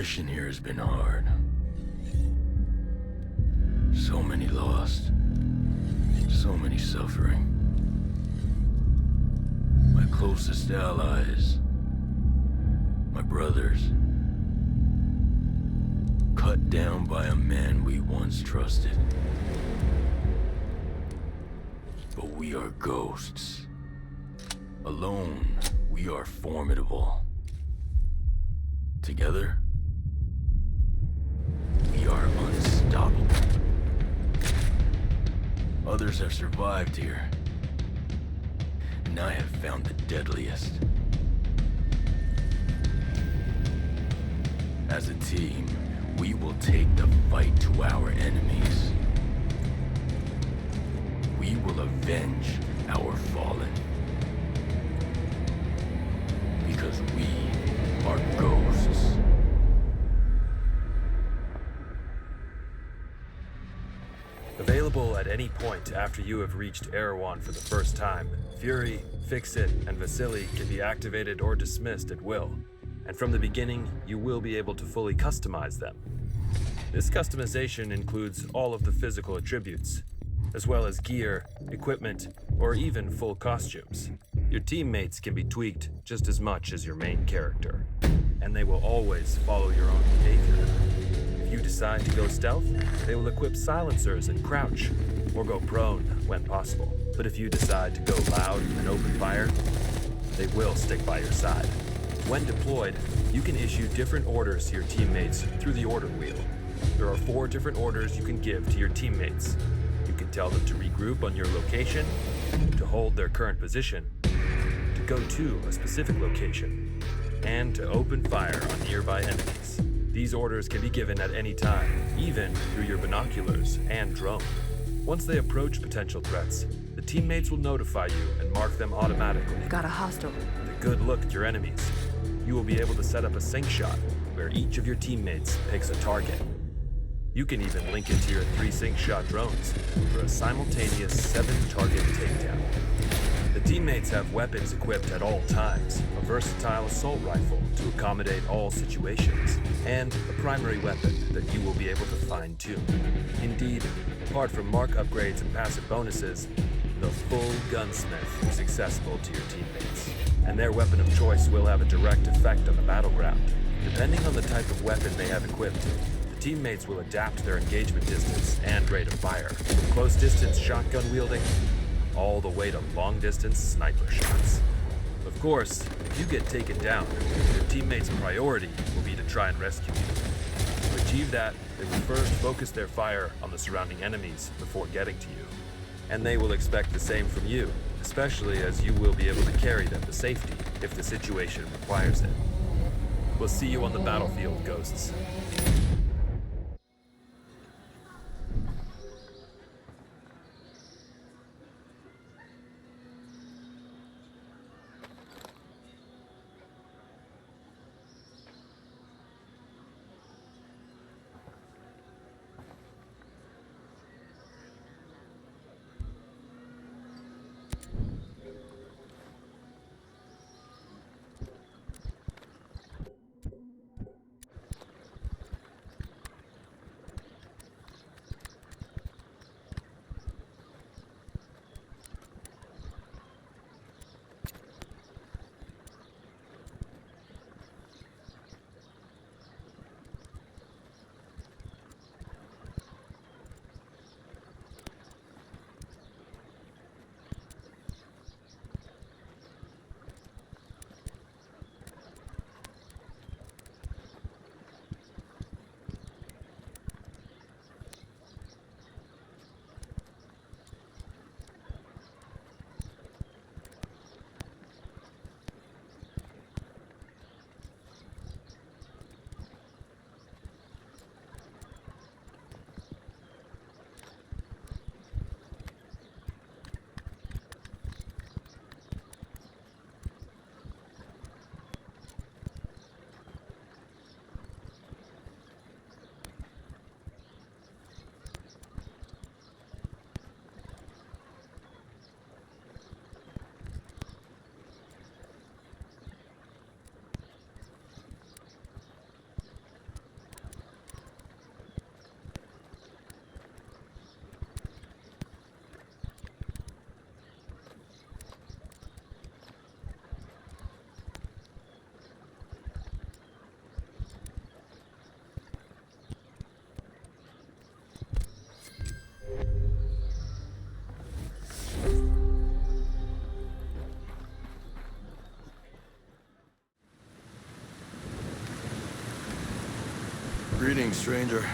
mission here has been hard. So many lost. So many suffering. My closest allies. My brothers. Cut down by a man we once trusted. But we are ghosts. Alone, we are formidable. Together, we are unstoppable. Others have survived here, and I have found the deadliest. As a team, we will take the fight to our enemies. We will avenge our fallen. Because we are ghosts. Available at any point after you have reached Erewhon for the first time, Fury, Fix-It, and Vasily can be activated or dismissed at will. And from the beginning, you will be able to fully customize them. This customization includes all of the physical attributes, as well as gear, equipment, or even full costumes. Your teammates can be tweaked just as much as your main character, and they will always follow your own behavior. If you decide to go stealth, they will equip silencers and crouch, or go prone when possible. But if you decide to go loud and open fire, they will stick by your side. When deployed, you can issue different orders to your teammates through the order wheel. There are 4 different orders you can give to your teammates. You can tell them to regroup on your location, to hold their current position, to go to a specific location, and to open fire on nearby enemies. These orders can be given at any time, even through your binoculars and drone. Once they approach potential threats, the teammates will notify you and mark them automatically. Got a hostile. With a good look at your enemies, you will be able to set up a sync shot where each of your teammates picks a target. You can even link into your 3 sync shot drones for a simultaneous 7-target takedown. The teammates have weapons equipped at all times, a versatile assault rifle to accommodate all situations, and a primary weapon that you will be able to fine-tune. Indeed, apart from mark upgrades and passive bonuses, the full gunsmith is accessible to your teammates, and their weapon of choice will have a direct effect on the battleground. Depending on the type of weapon they have equipped, the teammates will adapt their engagement distance and rate of fire, from close-distance shotgun wielding all the way to long-distance sniper shots. Of course, if you get taken down, your teammates' priority will be to try and rescue you. To achieve that, they will first focus their fire on the surrounding enemies before getting to you. And they will expect the same from you, especially as you will be able to carry them to safety if the situation requires it. We'll see you on the battlefield, Ghosts. Greetings, stranger.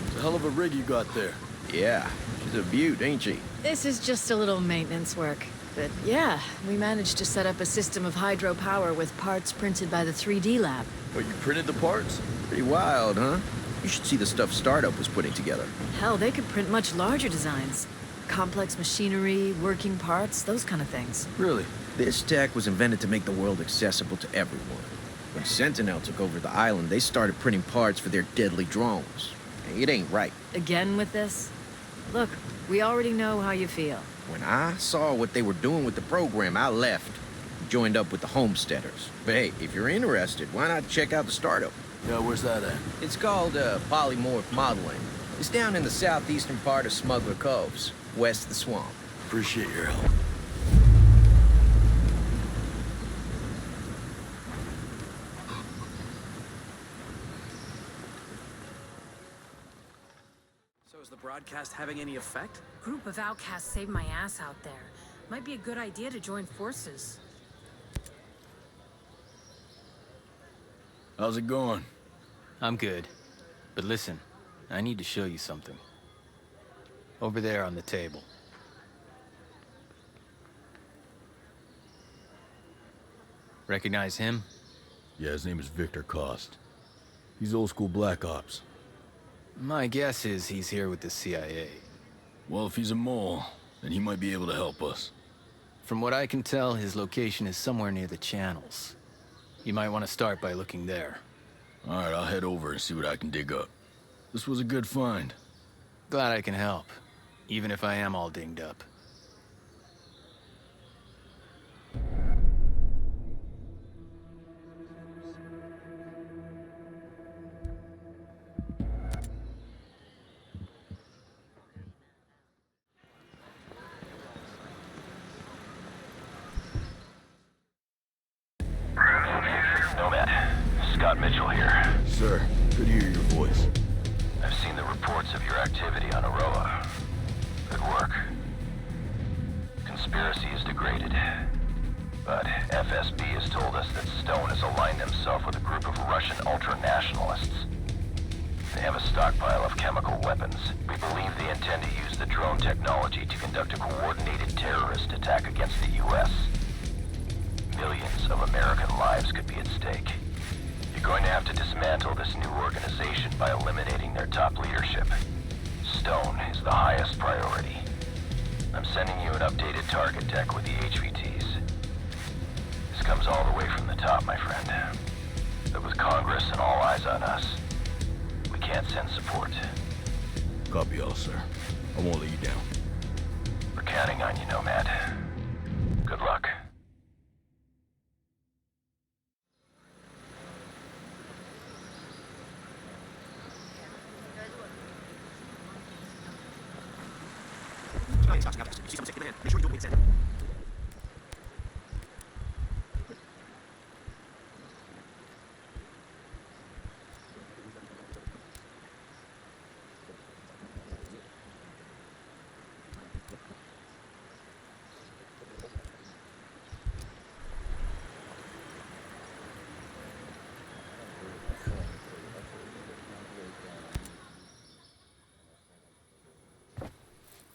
It's a hell of a rig you got there. Yeah, she's a beaut, ain't she? This is just a little maintenance work. But yeah, we managed to set up a system of hydropower with parts printed by the 3D lab. What, you printed the parts? Pretty wild, huh? You should see the stuff Startup was putting together. Hell, they could print much larger designs. Complex machinery, working parts, those kind of things. Really? This tech was invented to make the world accessible to everyone. When Sentinel took over the island, they started printing parts for their deadly drones. It ain't right. Again with this? Look, we already know how you feel. When I saw what they were doing with the program, I left. Joined up with the Homesteaders. But hey, if you're interested, why not check out the Startup? Yeah, where's that at? It's called polymorph modeling. It's down in the southeastern part of Smuggler Coves, west of the swamp. Appreciate your help. So is the broadcast having any effect? Group of outcasts saved my ass out there. Might be a good idea to join forces. How's it going? I'm good. But listen, I need to show you something. Over there on the table. Recognize him? Yeah, his name is Victor Cost. He's old school Black Ops. My guess is he's here with the CIA. Well, if he's a mole, then he might be able to help us. From what I can tell, his location is somewhere near the channels. You might want to start by looking there. All right, I'll head over and see what I can dig up. This was a good find. Glad I can help, even if I am all dinged up. Nomad, Scott Mitchell here. Sir, good to hear your voice. I've seen the reports of your activity on Auroa. Good work. Conspiracy is degraded. But FSB has told us that Stone has aligned himself with a group of Russian ultra-nationalists. They have a stockpile of chemical weapons. We believe they intend to use the drone technology to conduct a coordinated terrorist attack against the U.S. Millions of American lives could be at stake. You're going to have to dismantle this new organization by eliminating their top leadership. Stone is the highest priority. I'm sending you an updated target deck with the HVTs. This comes all the way from the top, my friend. But with Congress and all eyes on us, we can't send support. Copy all, sir. I won't let you down. We're counting on you, Nomad. Good luck.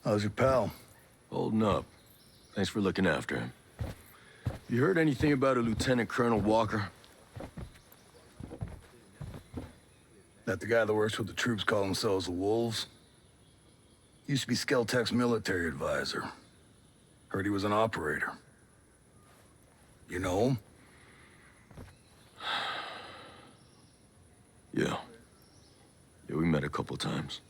How's your pal? Holding up. Thanks for looking after him. You heard anything about a Lieutenant Colonel Walker? That the guy that works with the troops call themselves the Wolves? Used to be Skell Tech's military advisor. Heard he was an operator. You know him? Yeah. Yeah, we met a couple times.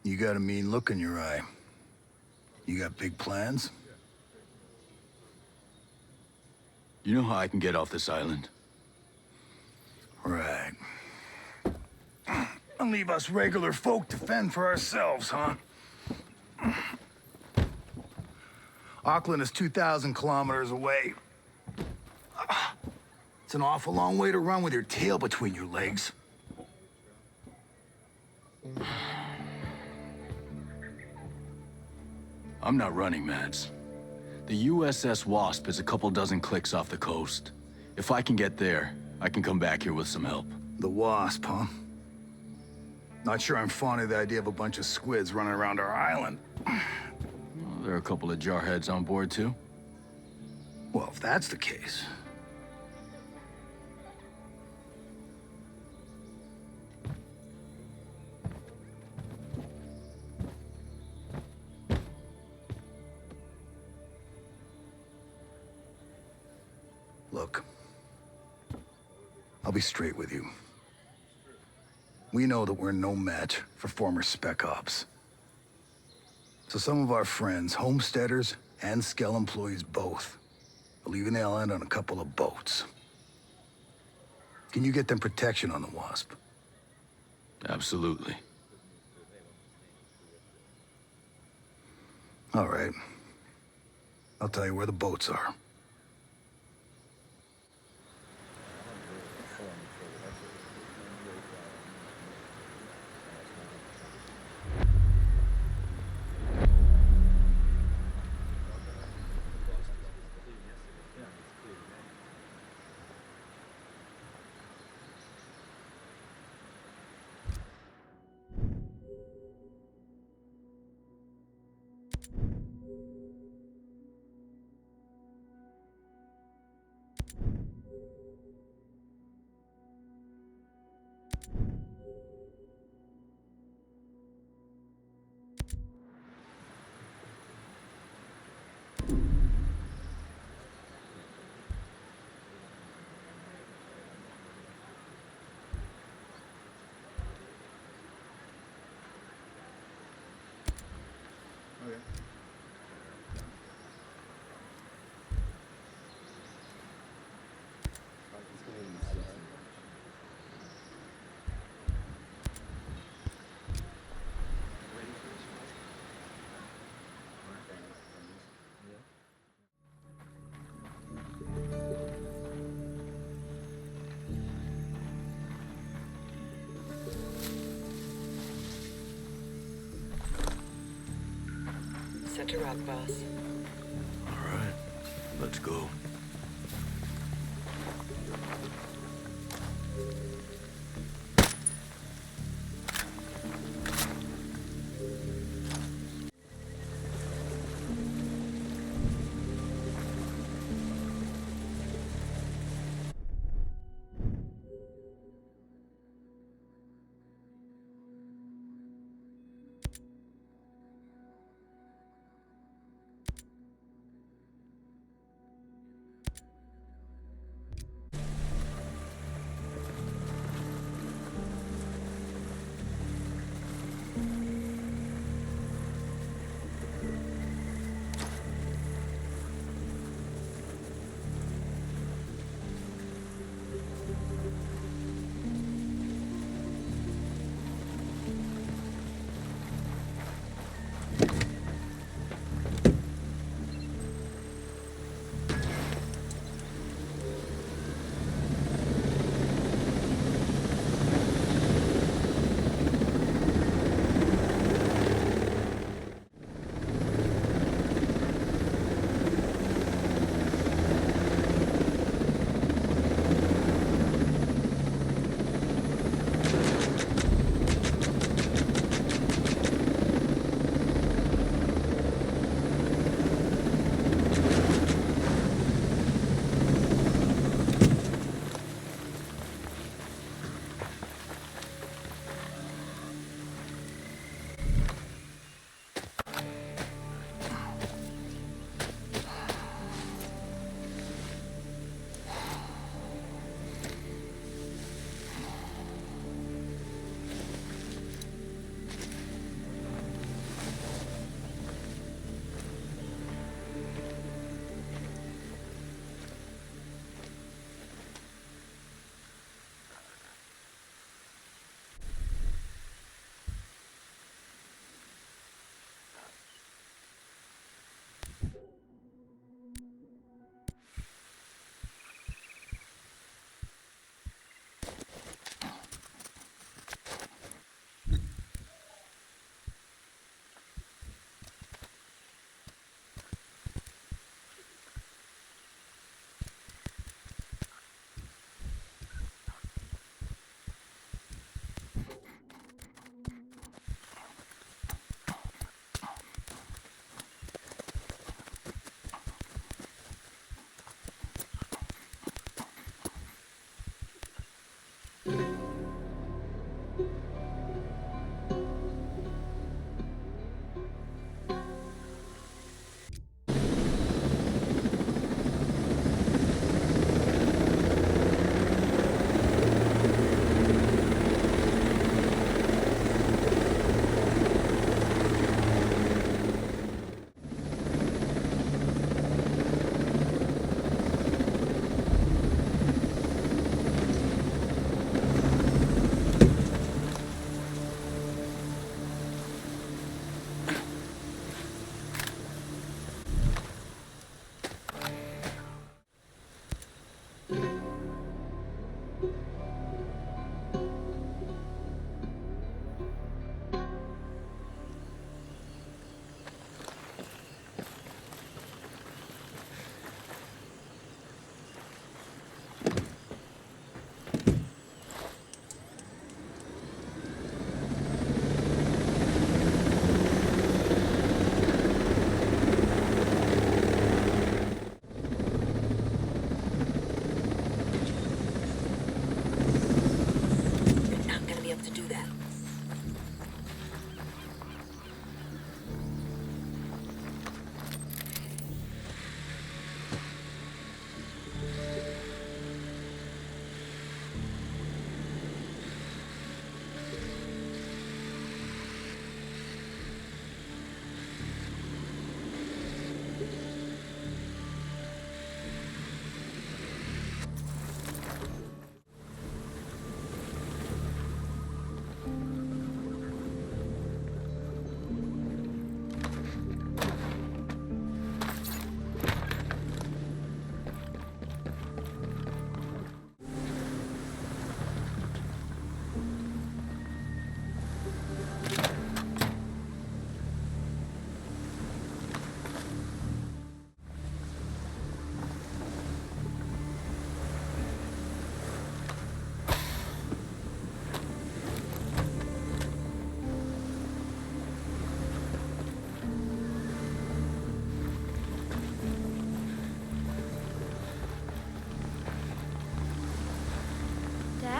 You got a mean look in your eye. You got big plans? You know how I can get off this island? Right. And leave us regular folk to fend for ourselves, huh? Auckland is 2,000 kilometers away. It's an awful long way to run with your tail between your legs. I'm not running, Mads. The USS Wasp is a couple dozen clicks off the coast. If I can get there, I can come back here with some help. The Wasp, huh? Not sure I'm fond of the idea of a bunch of squids running around our island. Well, there are a couple of jarheads on board, too. Well, if that's the case... Look, I'll be straight with you. We know that we're no match for former Spec Ops. So some of our friends, homesteaders and Skell employees both, are leaving the island on a couple of boats. Can you get them protection on the Wasp? Absolutely. All right. I'll tell you where the boats are. Set to rock, boss. All right, let's go.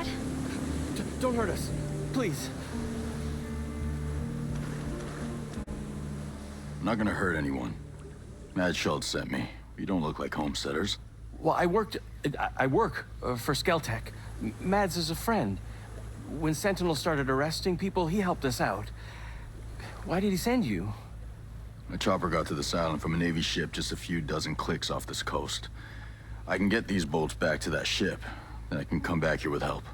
Dad? Don't hurt us. Please. I'm not gonna hurt anyone. Mads Schulz sent me. You don't look like homesteaders. Well, I work for Skell Tech. Mads is a friend. When Sentinel started arresting people, he helped us out. Why did he send you? A chopper got to this island from a Navy ship just a few dozen clicks off this coast. I can get these bolts back to that ship, then I can come back here with help.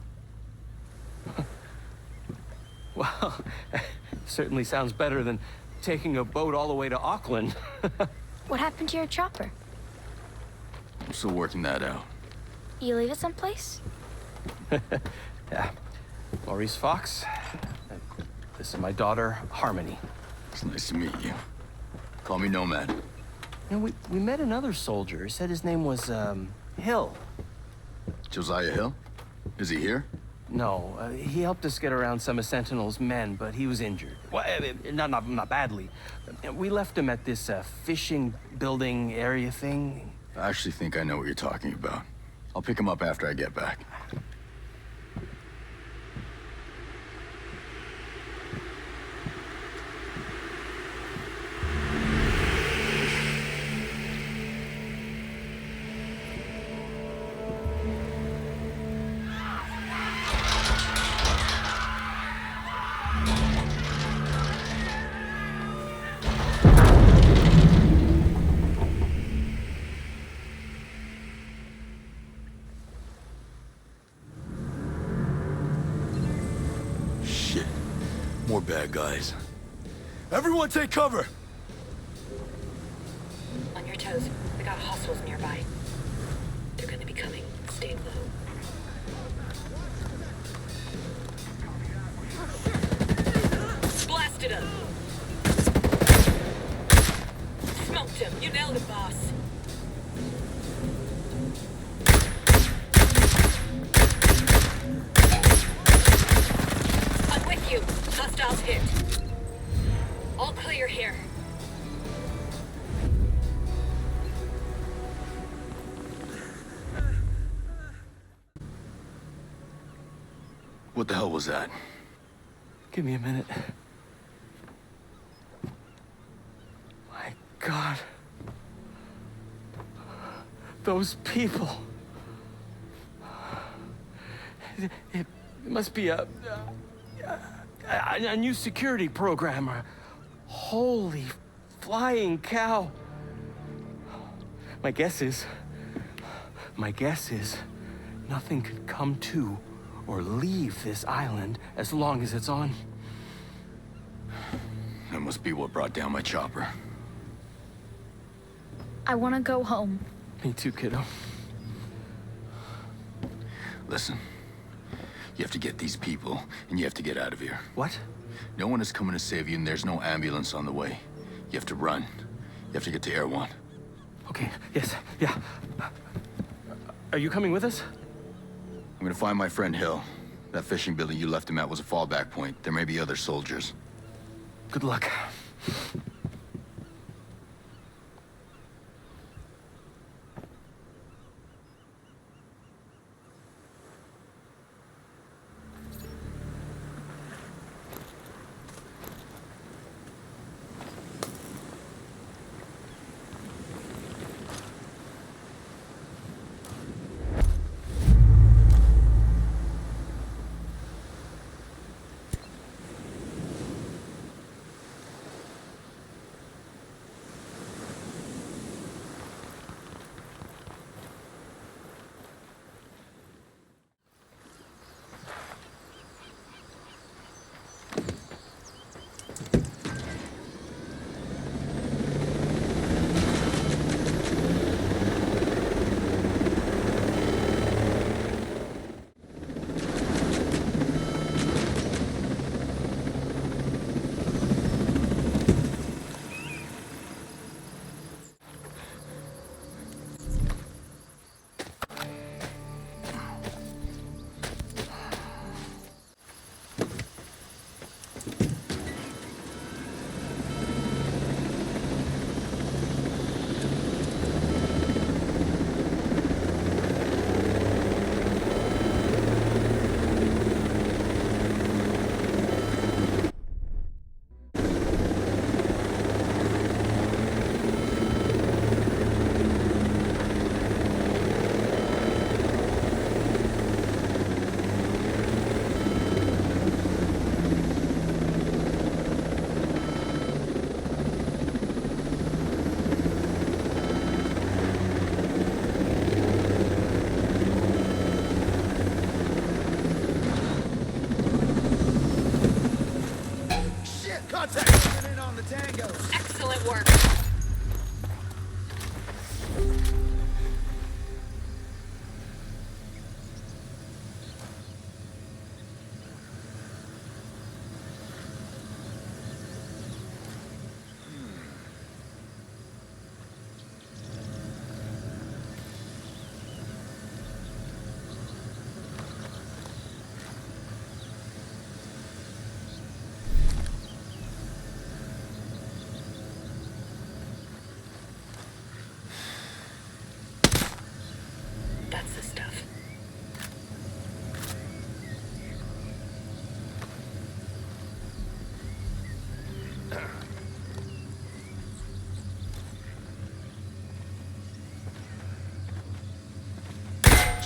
Well, certainly sounds better than taking a boat all the way to Auckland. What happened to your chopper? I'm still working that out. You leave it someplace? Yeah. Maurice Fox. This is my daughter, Harmony. It's nice to meet you. Call me Nomad. You know, we met another soldier. He said his name was, Hill. Josiah Hill? Is he here? No, he helped us get around some of Sentinel's men, but he was injured. Well, not badly. We left him at this, fishing building area thing. I actually think I know what you're talking about. I'll pick him up after I get back. More bad guys. Everyone take cover! On your toes. We got hostiles nearby. They're gonna be coming. Stay low. Blasted him! Smoked him. You nailed it, boss. I'm with you. Hostiles hit. All clear here. What the hell was that? Give me a minute. My God. Those people. It must be a new security program. Holy flying cow. My guess is nothing could come to or leave this island as long as it's on. That must be what brought down my chopper. I want to go home. Me too, kiddo. Listen, you have to get these people, and you have to get out of here. What? No one is coming to save you, and there's no ambulance on the way. You have to run. You have to get to Erewhon. Okay, yes, yeah. Are you coming with us? I'm gonna find my friend Hill. That fishing building you left him at was a fallback point. There may be other soldiers. Good luck.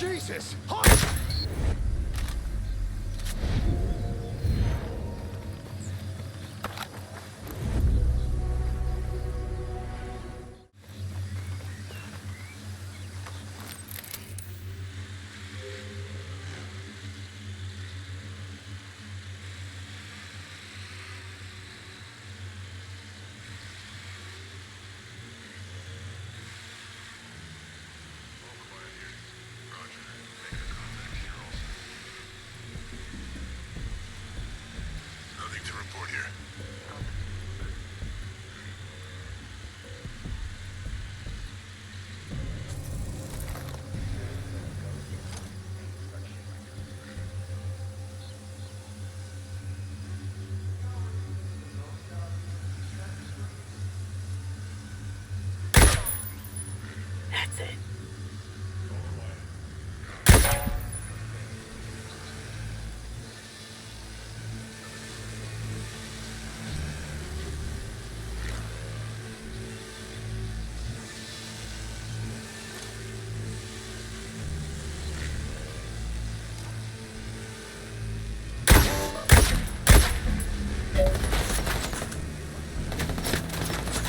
Jesus! Nothing to report here. That's it.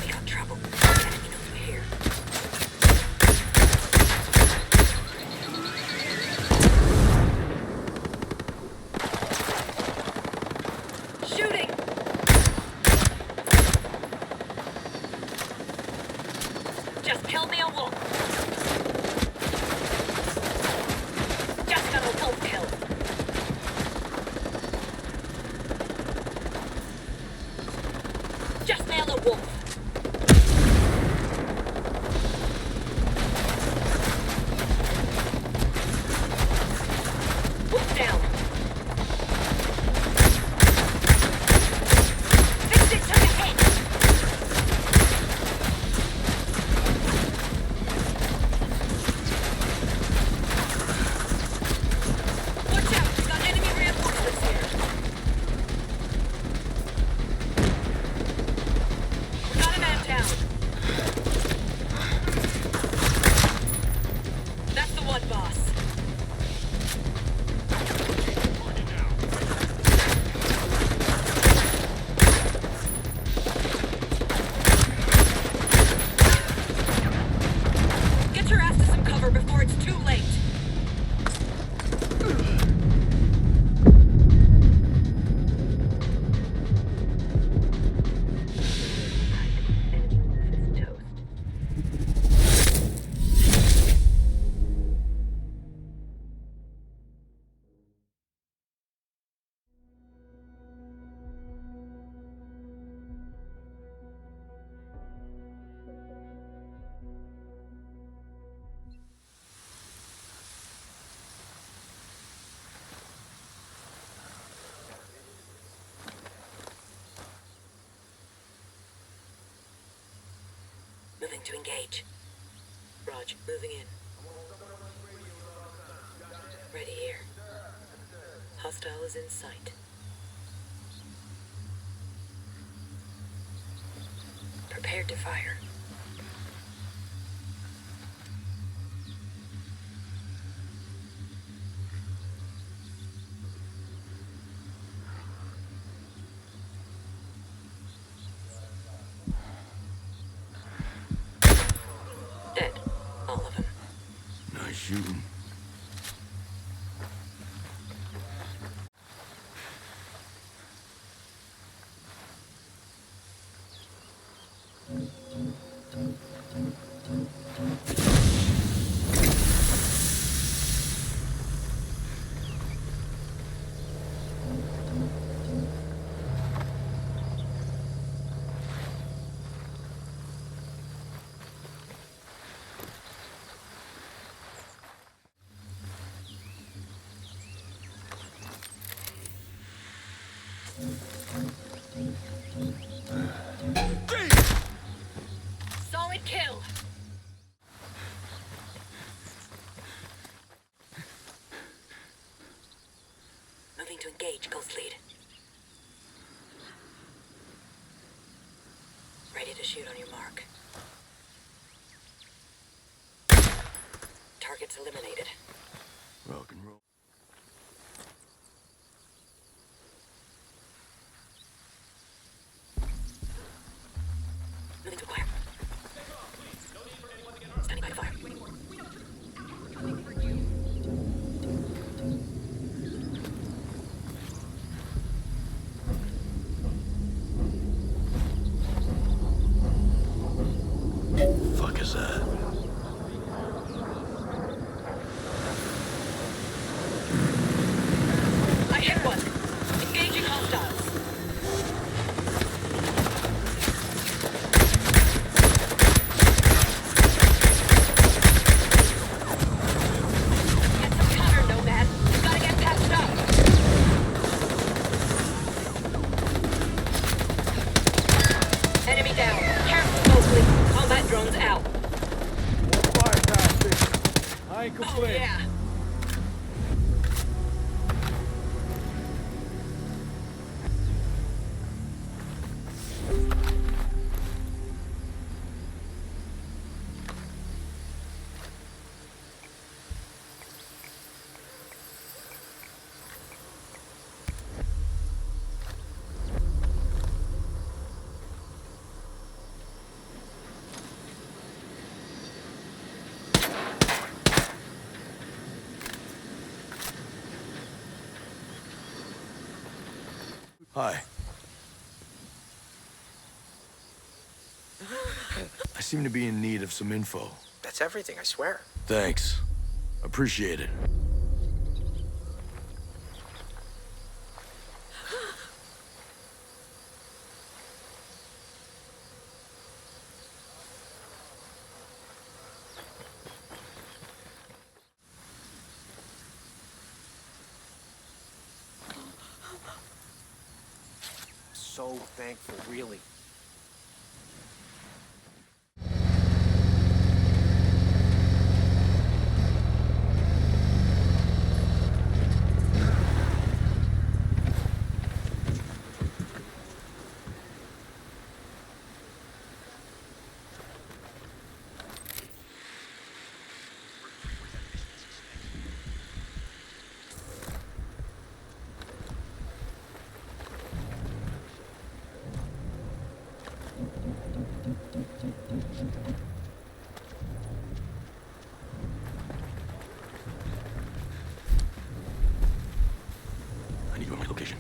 We got trouble. The enemy knows we're here. Shooting! Just kill me a wolf. Just got a wolf kill. Just nailed a wolf. Wolf down. Fixed it to the head. Watch out, we got enemy reinforcements here. We got a man down. That's the one, boss. Get your ass to some cover before it's too late. Moving to engage. Raj, moving in. Ready here. Hostile is in sight. Prepared to fire. Dead. All of them. Nice shooting. Solid kill. Moving to engage, Ghost Lead. Ready to shoot on your mark. Targets eliminated. Rock and roll. Moving to acquire. Standing by to fire. Fuck is that? I hit one. Engaging hostiles. Get some cover, Nomad. You gotta get patched up. Enemy down. Careful, Mosley. Combat drones out. Fire past I ain't Oh, complaining. yeah. Hi. I seem to be in need of some info. That's everything, I swear. Thanks. Appreciate it. So thankful, really. I need to know my location.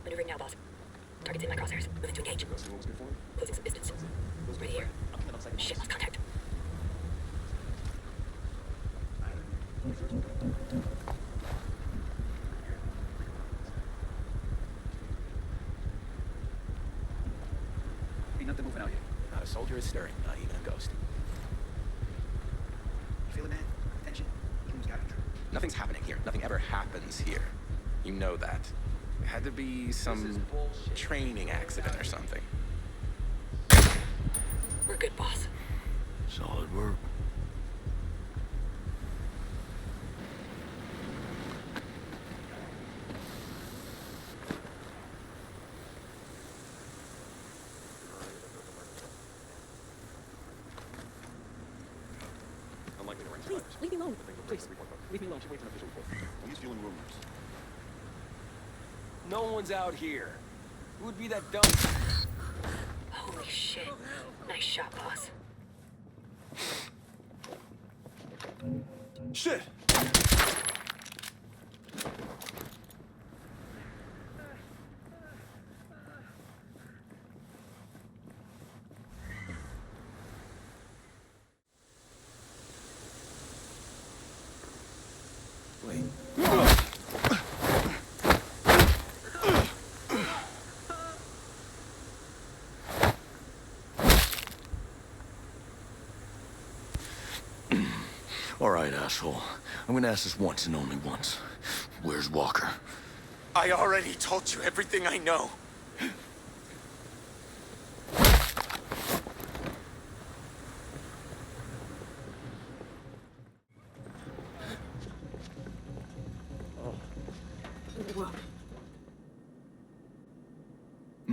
Maneuvering now, boss. Target's in my crosshairs. Moving to engage. Closing some distance. Right here. Shit, lost contact. Ain't nothing moving out here. Not a soldier is stirring, not even a ghost. You feel it, man? Tension. Humans got control. Nothing's happening here. Nothing ever happens here. You know that. It had to be some training accident or something. We're good, boss. Solid work. Please, leave me alone. Please, leave me alone. Should wait for an official report. He's feeling rumors. No one's out here. Who would be that dumb? Holy shit. Nice shot, boss. Shit! Wait. All right, asshole. I'm gonna ask this once and only once. Where's Walker? I already told you everything I know.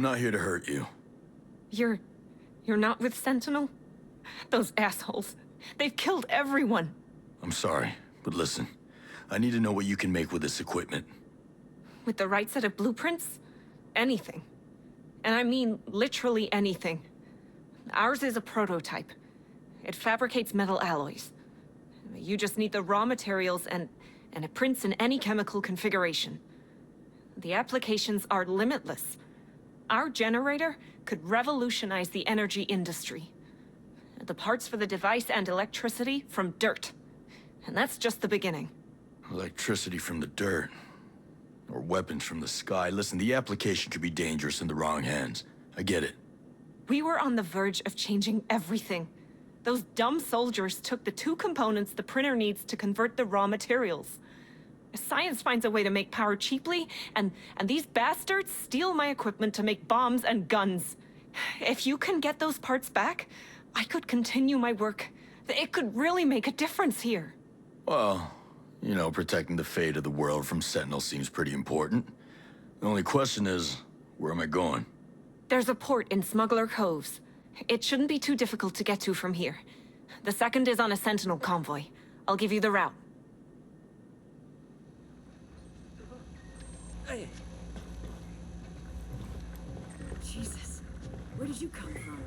I'm not here to hurt you. You're not with Sentinel? Those assholes. They've killed everyone. I'm sorry, but listen. I need to know what you can make with this equipment. With the right set of blueprints? Anything. And I mean literally anything. Ours is a prototype. It fabricates metal alloys. You just need the raw materials and it prints in any chemical configuration. The applications are limitless. Our generator could revolutionize the energy industry. The parts for the device and electricity from dirt. And that's just the beginning. Electricity from the dirt. Or weapons from the sky. Listen, the application could be dangerous in the wrong hands. I get it. We were on the verge of changing everything. Those dumb soldiers took the two components the printer needs to convert the raw materials. Science finds a way to make power cheaply, and these bastards steal my equipment to make bombs and guns. If you can get those parts back, I could continue my work. It could really make a difference here. Well, you know, protecting the fate of the world from Sentinel seems pretty important. The only question is, where am I going? There's a port in Smuggler Coves. It shouldn't be too difficult to get to from here. The second is on a Sentinel convoy. I'll give you the route. Hey. Jesus, where did you come from?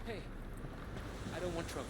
Hey, I don't want trouble.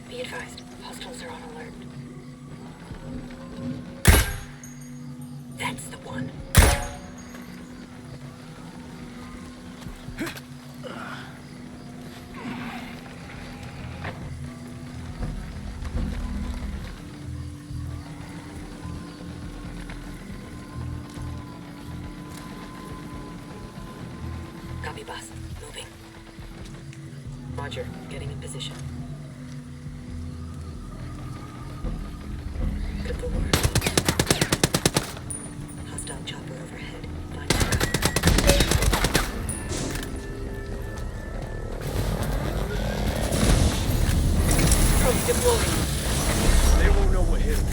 Be advised, hostiles are on alert. That's the one. Copy, boss. Moving. Roger. Getting in position. Good for work. Hostile chopper overhead. Find Probe deployed. They won't know what hit them.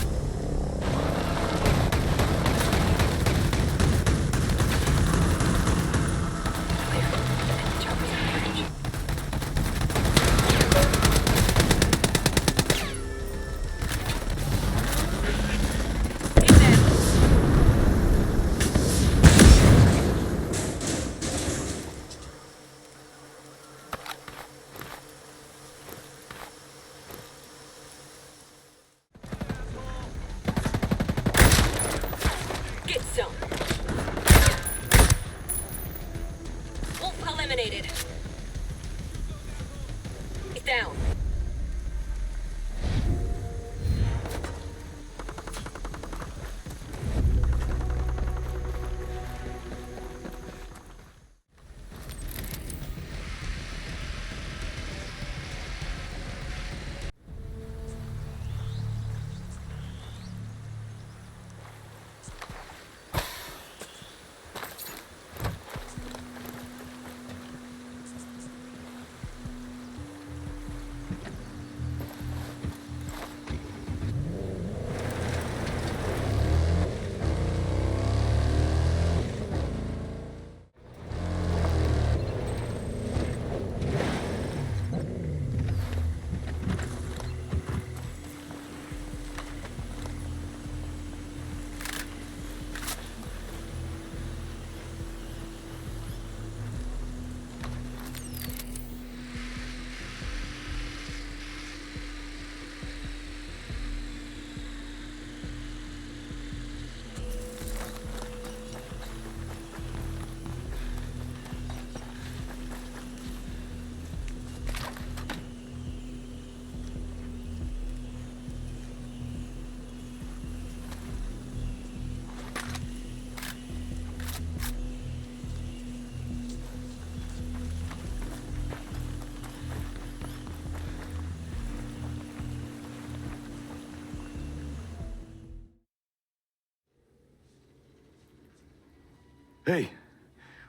Hey,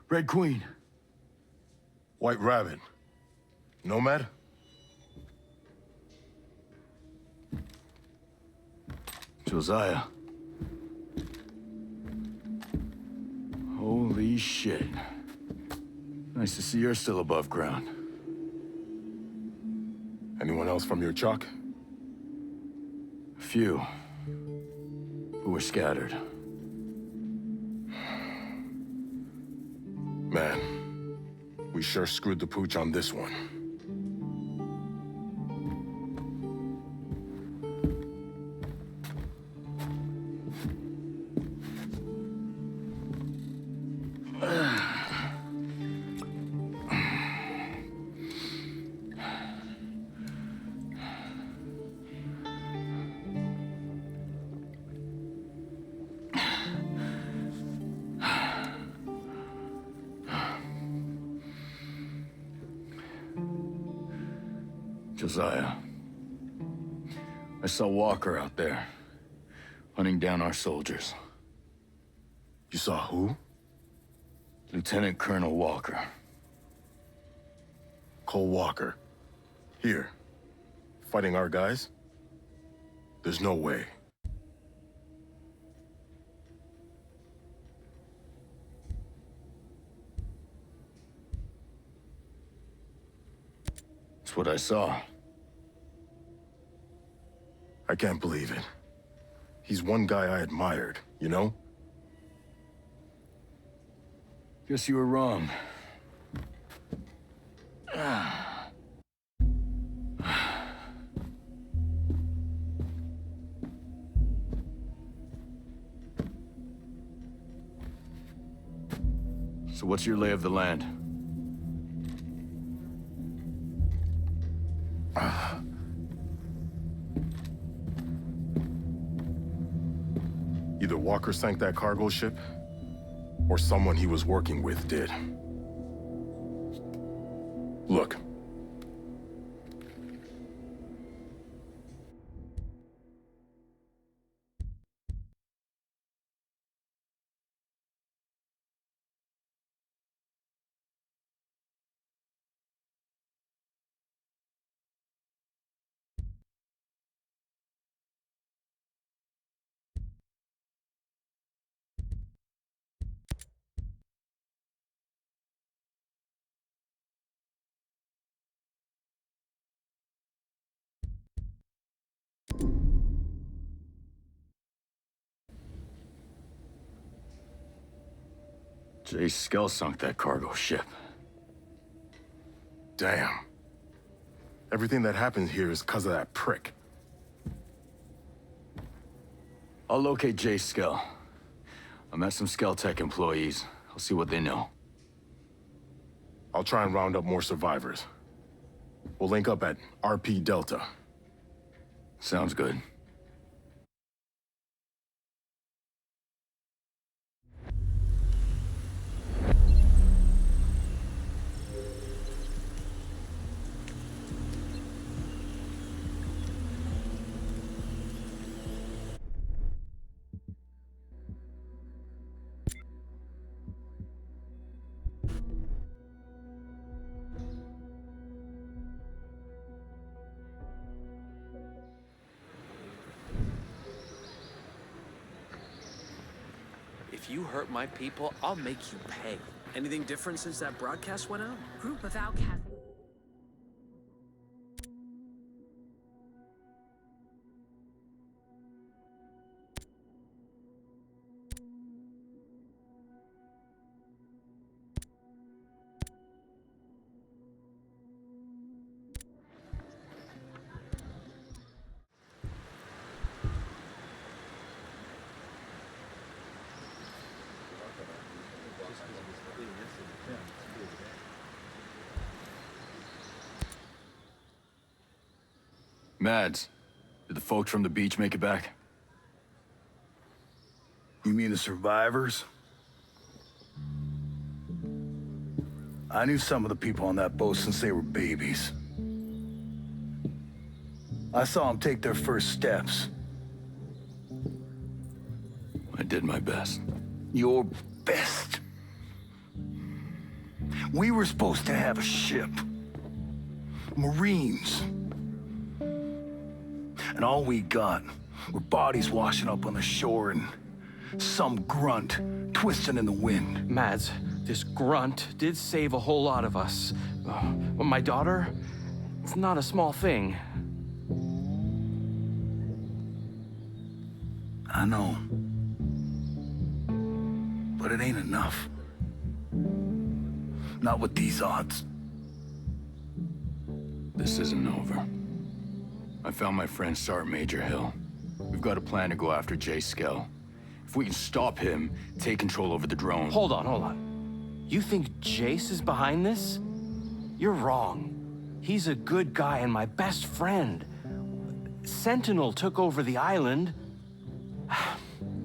Red Queen. White Rabbit. Nomad? Josiah. Holy shit. Nice to see you're still above ground. Anyone else from your chalk? A few. But we're scattered. Man, we sure screwed the pooch on this one. Josiah. I saw Walker out there, hunting down our soldiers. You saw who? Lieutenant Colonel Walker. Cole Walker. Here. Fighting our guys? There's no way. That's what I saw. I can't believe it. He's one guy I admired, you know? Guess you were wrong. So what's your lay of the land? Either Walker sank that cargo ship, or someone he was working with did. Look. Jay Skell sunk that cargo ship. Damn. Everything that happened here is because of that prick. I'll locate Jay Skell. I met some Skell Tech employees. I'll see what they know. I'll try and round up more survivors. We'll link up at RP Delta. Sounds good. If you hurt my people, I'll make you pay. Anything different since that broadcast went out? Group of outcasts. Mads, did the folks from the beach make it back? You mean the survivors? I knew some of the people on that boat since they were babies. I saw them take their first steps. I did my best. Your best. We were supposed to have a ship. Marines. And all we got were bodies washing up on the shore and some grunt twisting in the wind. Mads, this grunt did save a whole lot of us. My daughter, it's not a small thing. I know. But it ain't enough. Not with these odds. This isn't over. I found my friend Sergeant Major Hill. We've got a plan to go after Jay Skell. If we can stop him, take control over the drone... Hold on. You think Jace is behind this? You're wrong. He's a good guy and my best friend. Sentinel took over the island.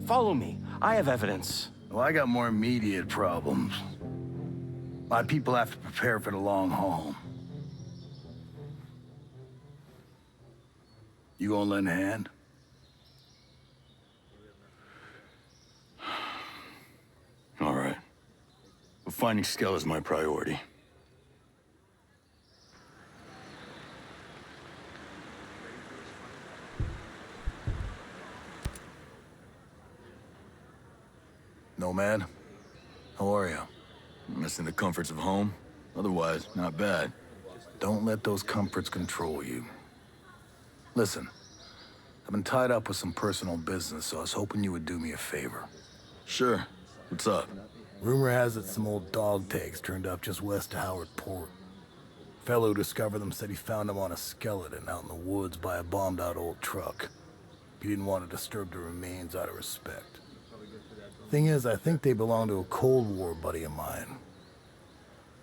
Follow me. I have evidence. Well, I got more immediate problems. My people have to prepare for the long haul. You gonna lend a hand? All right. But finding Skell is my priority. Nomad, how are you? Missing the comforts of home? Otherwise, not bad. Don't let those comforts control you. Listen, I've been tied up with some personal business, so I was hoping you would do me a favor. Sure. What's up? Rumor has it some old dog tags turned up just west of Howard Port. Fellow who discovered them said he found them on a skeleton out in the woods by a bombed-out old truck. He didn't want to disturb the remains out of respect. Thing is, I think they belong to a Cold War buddy of mine.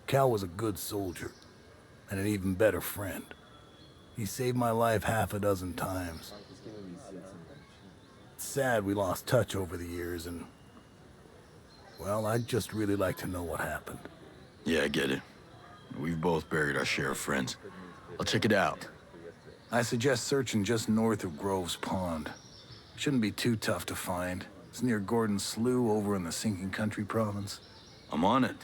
Cal was a good soldier, and an even better friend. He saved my life half a dozen times. It's sad we lost touch over the years, and... well, I'd just really like to know what happened. Yeah, I get it. We've both buried our share of friends. I'll check it out. I suggest searching just north of Groves Pond. Shouldn't be too tough to find. It's near Gordon Slough over in the Sinking Country province. I'm on it.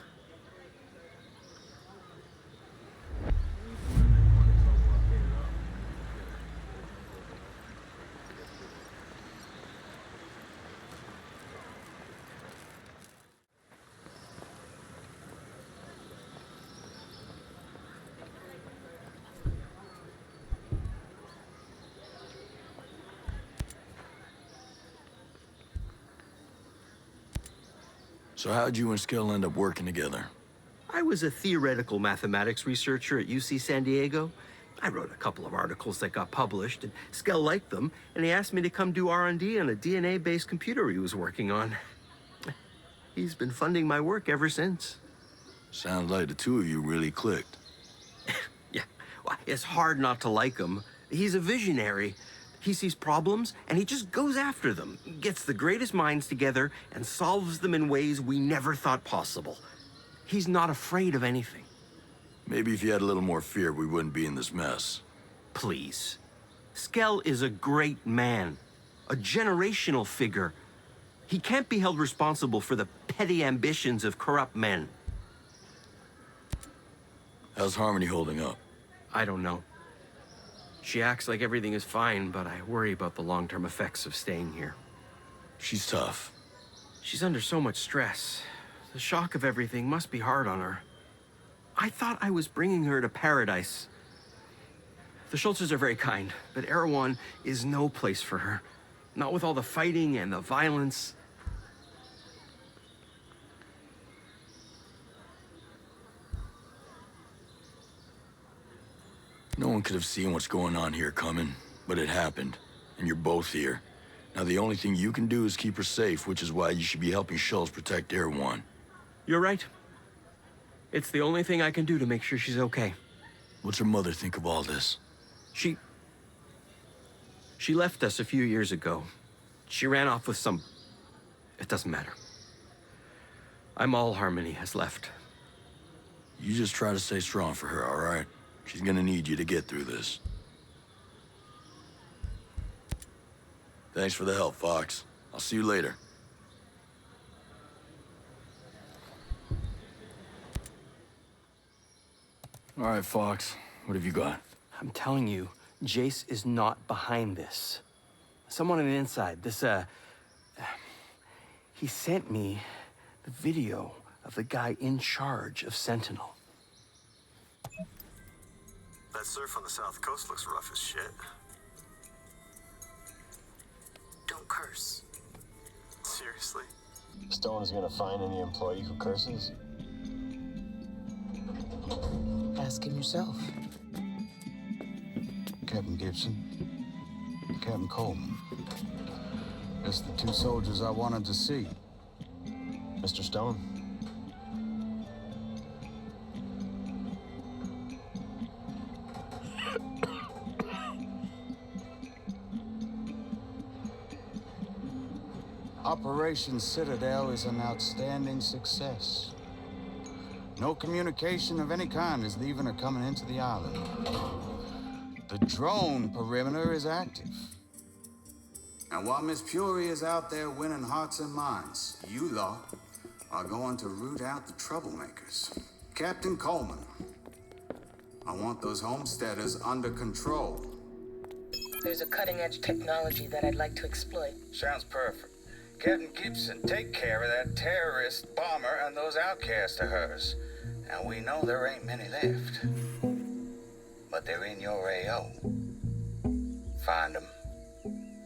So how'd you and Skell end up working together? I was a theoretical mathematics researcher at UC San Diego. I wrote a couple of articles that got published, and Skell liked them, and he asked me to come do R&D on a DNA-based computer he was working on. He's been funding my work ever since. Sounds like the two of you really clicked. Yeah, well, it's hard not to like him. He's a visionary. He sees problems, and he just goes after them, gets the greatest minds together, and solves them in ways we never thought possible. He's not afraid of anything. Maybe if you had a little more fear, we wouldn't be in this mess. Please. Skell is a great man, a generational figure. He can't be held responsible for the petty ambitions of corrupt men. How's Harmony holding up? I don't know. She acts like everything is fine, but I worry about the long-term effects of staying here. She's tough. She's under so much stress. The shock of everything must be hard on her. I thought I was bringing her to paradise. The Schultzes are very kind, but Erewhon is no place for her. Not with all the fighting and the violence. No one could have seen what's going on here coming, but it happened, and you're both here. Now the only thing you can do is keep her safe, which is why you should be helping Schulz protect Erewhon. You're right. It's the only thing I can do to make sure she's okay. What's her mother think of all this? She left us a few years ago. She ran off with some... It doesn't matter. I'm all Harmony has left. You just try to stay strong for her, all right? She's gonna need you to get through this. Thanks for the help, Fox. I'll see you later. All right, Fox. What have you got? I'm telling you, Jace is not behind this. Someone on the inside, he sent me the video of the guy in charge of Sentinel. That surf on the south coast looks rough as shit. Don't curse. Seriously? Stone is gonna find any employee who curses? Ask him yourself. Captain Gibson, Captain Coleman. That's the two soldiers I wanted to see. Mr. Stone? Operation Citadel is an outstanding success. No communication of any kind is leaving or coming into the island. The drone perimeter is active. And while Miss Fury is out there winning hearts and minds, you lot are going to root out the troublemakers. Captain Coleman, I want those homesteaders under control. There's a cutting-edge technology that I'd like to exploit. Sounds perfect. Captain Gibson, take care of that terrorist bomber and those outcasts of hers. And we know there ain't many left. But they're in your AO. Find them.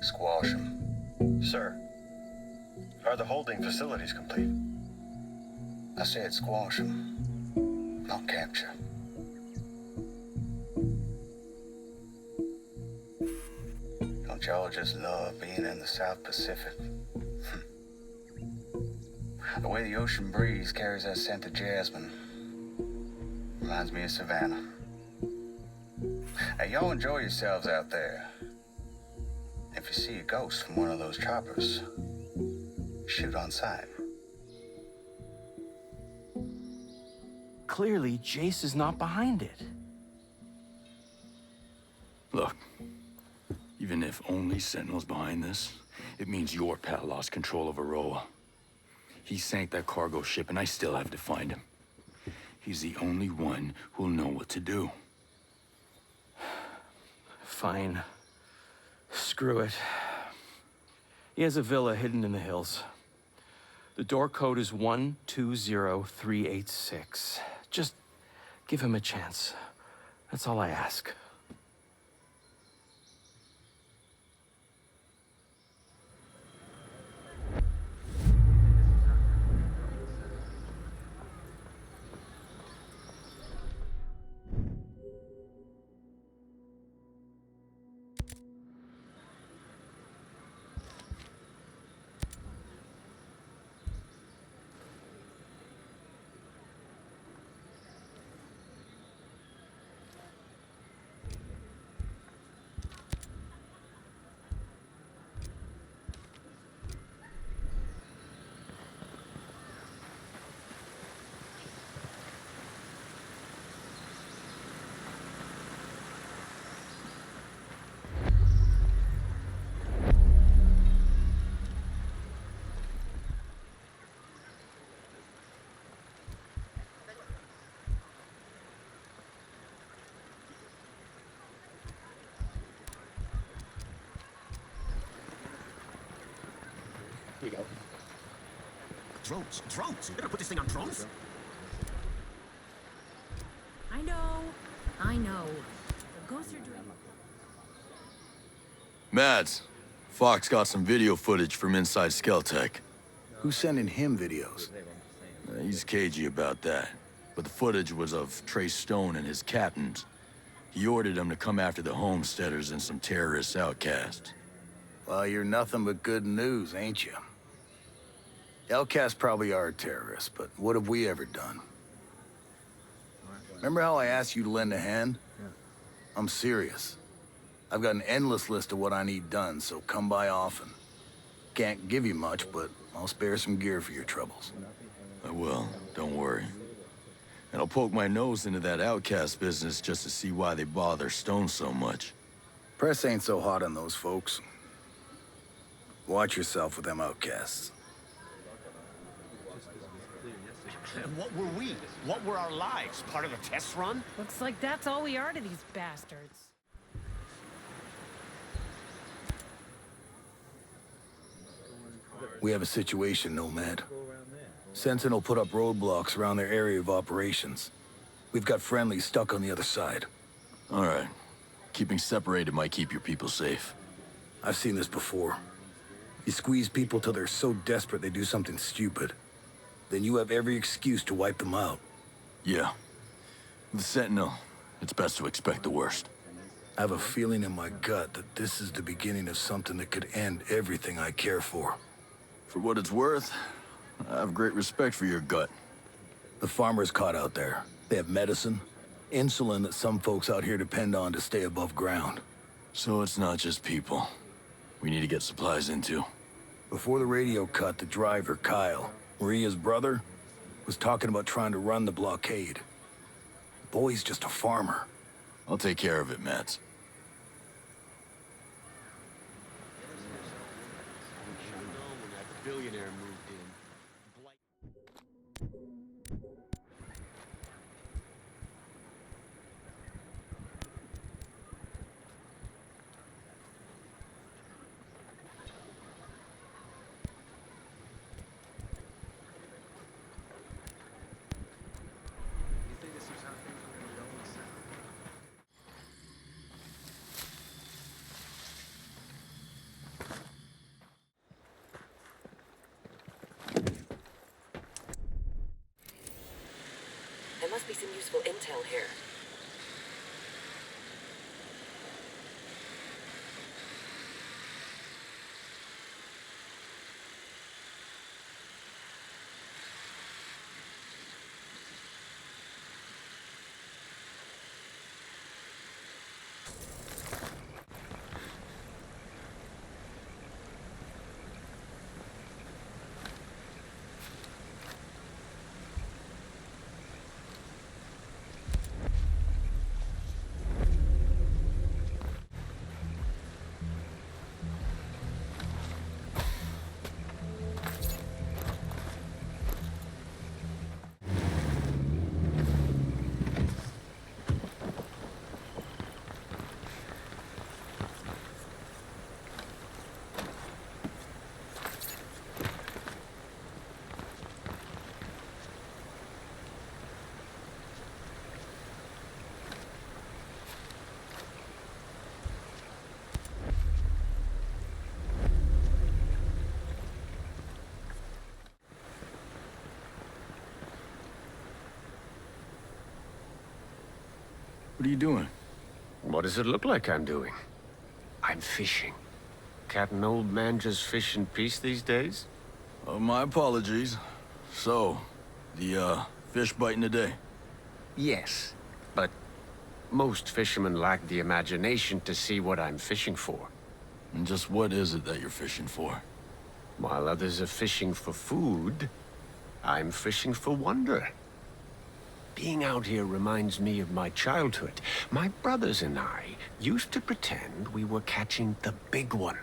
Squash them. Sir, are the holding facilities complete? I said squash them, not capture. Don't y'all just love being in the South Pacific? The way the ocean breeze carries that scent of jasmine reminds me of Savannah. Hey, y'all enjoy yourselves out there. If you see a ghost from one of those choppers, shoot on sight. Clearly, Jace is not behind it. Look, even if only Sentinel's behind this, it means your pal lost control of Auroa. He sank that cargo ship, and I still have to find him. He's the only one who'll know what to do. Fine. Screw it. He has a villa hidden in the hills. The door code is 120386. Just give him a chance. That's all I ask. Here you go. Drones. You better put this thing on drones. I know. The ghosts are doing... Mads, Fox got some video footage from inside Skell Tech. Who's sending him videos? He's cagey about that. But the footage was of Trace Stone and his captains. He ordered them to come after the homesteaders and some terrorist outcasts. Well, you're nothing but good news, ain't you? Outcasts probably are terrorists, but what have we ever done? Remember how I asked you to lend a hand? I'm serious. I've got an endless list of what I need done, so come by often. Can't give you much, but I'll spare some gear for your troubles. I will, don't worry. And I'll poke my nose into that outcast business just to see why they bother Stone so much. Press ain't so hot on those folks. Watch yourself with them outcasts. And what were we? What were our lives? Part of the test run? Looks like that's all we are to these bastards. We have a situation, Nomad. Sentinel put up roadblocks around their area of operations. We've got friendlies stuck on the other side. All right. Keeping separated might keep your people safe. I've seen this before. You squeeze people till they're so desperate they do something stupid. Then you have every excuse to wipe them out. Yeah. With Sentinel, it's best to expect the worst. I have a feeling in my gut that this is the beginning of something that could end everything I care for. For what it's worth, I have great respect for your gut. The farmers caught out there. They have medicine, insulin that some folks out here depend on to stay above ground. So it's not just people. We need to get supplies into. Before the radio cut, the driver, Kyle, Maria's brother, was talking about trying to run the blockade. The boy's just a farmer. I'll take care of it, Mads. Billionaire moved in. There must be some useful intel here. What are you doing? What does it look like I'm doing? I'm fishing. Can't an old man just fish in peace these days? Oh, my apologies. So, the, fish biting today? Yes, but most fishermen lack the imagination to see what I'm fishing for. And just what is it that you're fishing for? While others are fishing for food, I'm fishing for wonder. Being out here reminds me of my childhood. My brothers and I used to pretend we were catching the big one,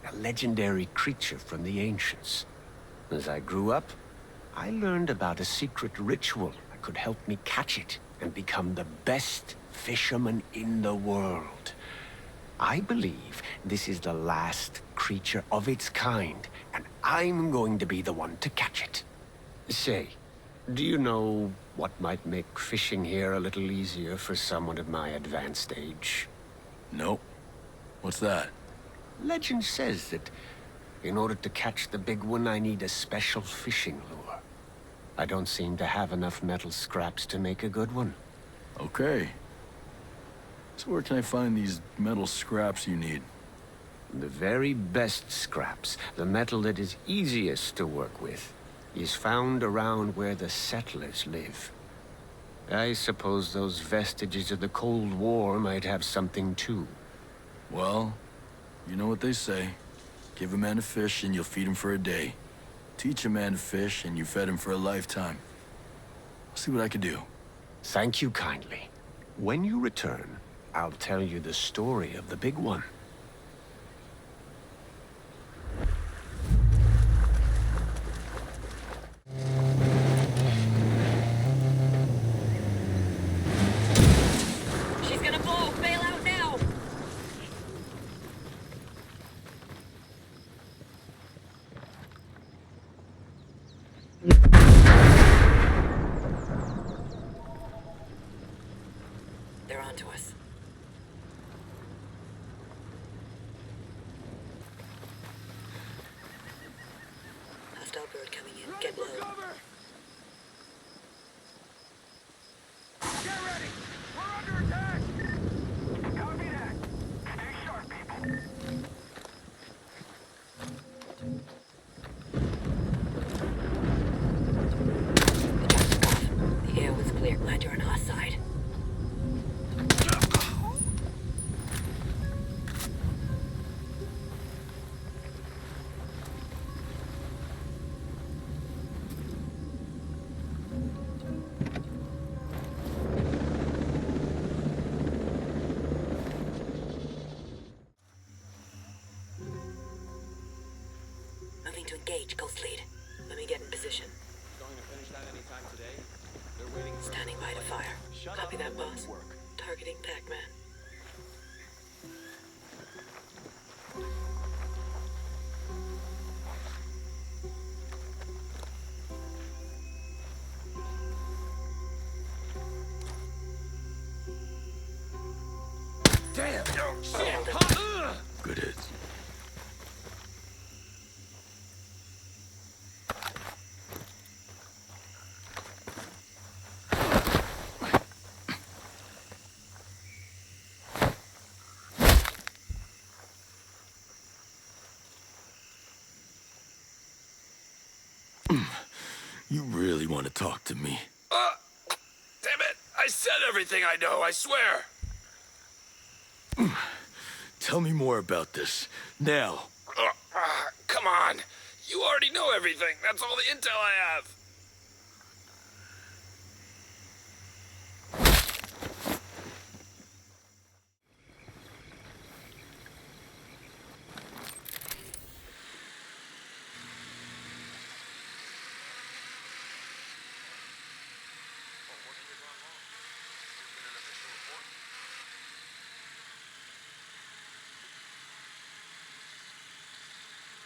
a legendary creature from the ancients. As I grew up, I learned about a secret ritual that could help me catch it and become the best fisherman in the world. I believe this is the last creature of its kind, and I'm going to be the one to catch it. Say, do you know what might make fishing here a little easier for someone of my advanced age? Nope. What's that? Legend says that in order to catch the big one, I need a special fishing lure. I don't seem to have enough metal scraps to make a good one. Okay. So where can I find these metal scraps you need? The very best scraps, the metal that is easiest to work with, is found around where the settlers live. I suppose those vestiges of the Cold War might have something too. Well, you know what they say. Give a man a fish and you'll feed him for a day. Teach a man to fish and you fed him for a lifetime. I'll see what I can do. Thank you kindly. When you return, I'll tell you the story of the big one. Bird coming in. Get low. Get ready! We're under attack! Copy that. Stay sharp, people. The air was clear. Glad you're on our side. Moving to engage, Ghost Lead. Let me get in position. Going to finish that anytime today? They're waiting for... Standing by to fire. Shut Copy up that, and let me boss. work. Targeting Pac-Man. Damn! Good hits. You really want to talk to me? Damn it! I said everything I know, I swear! Tell me more about this, now. Come on! You already know everything. That's all the intel I have.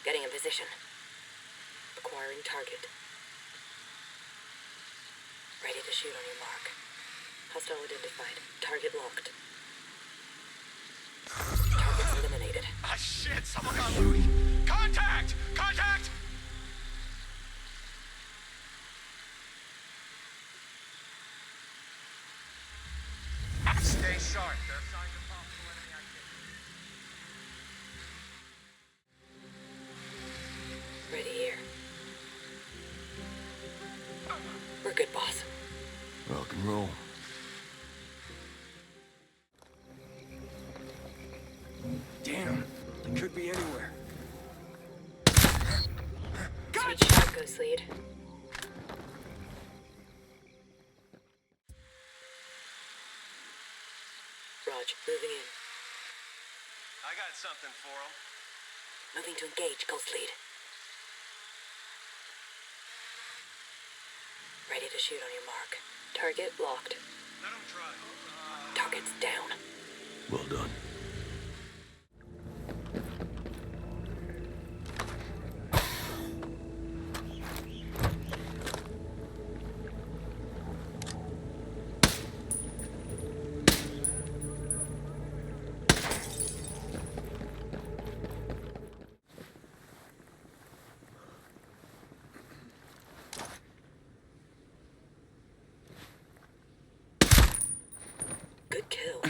Getting in position. Acquiring target. Ready to shoot on your mark. Hostile identified. Target locked. Target's eliminated. Ah, shit! Someone got... Contact! Contact! Stay sharp. There are signs of possible enemy activity. Ready here. We're good, boss. Rock and roll. Damn. It could be anywhere. Sweet shot, Ghost Lead. Raj, moving in. I got something for him. Moving to engage, Ghost Lead. Ready to shoot on your mark. Target locked. Let him try. Target's down. Well done. Good kill.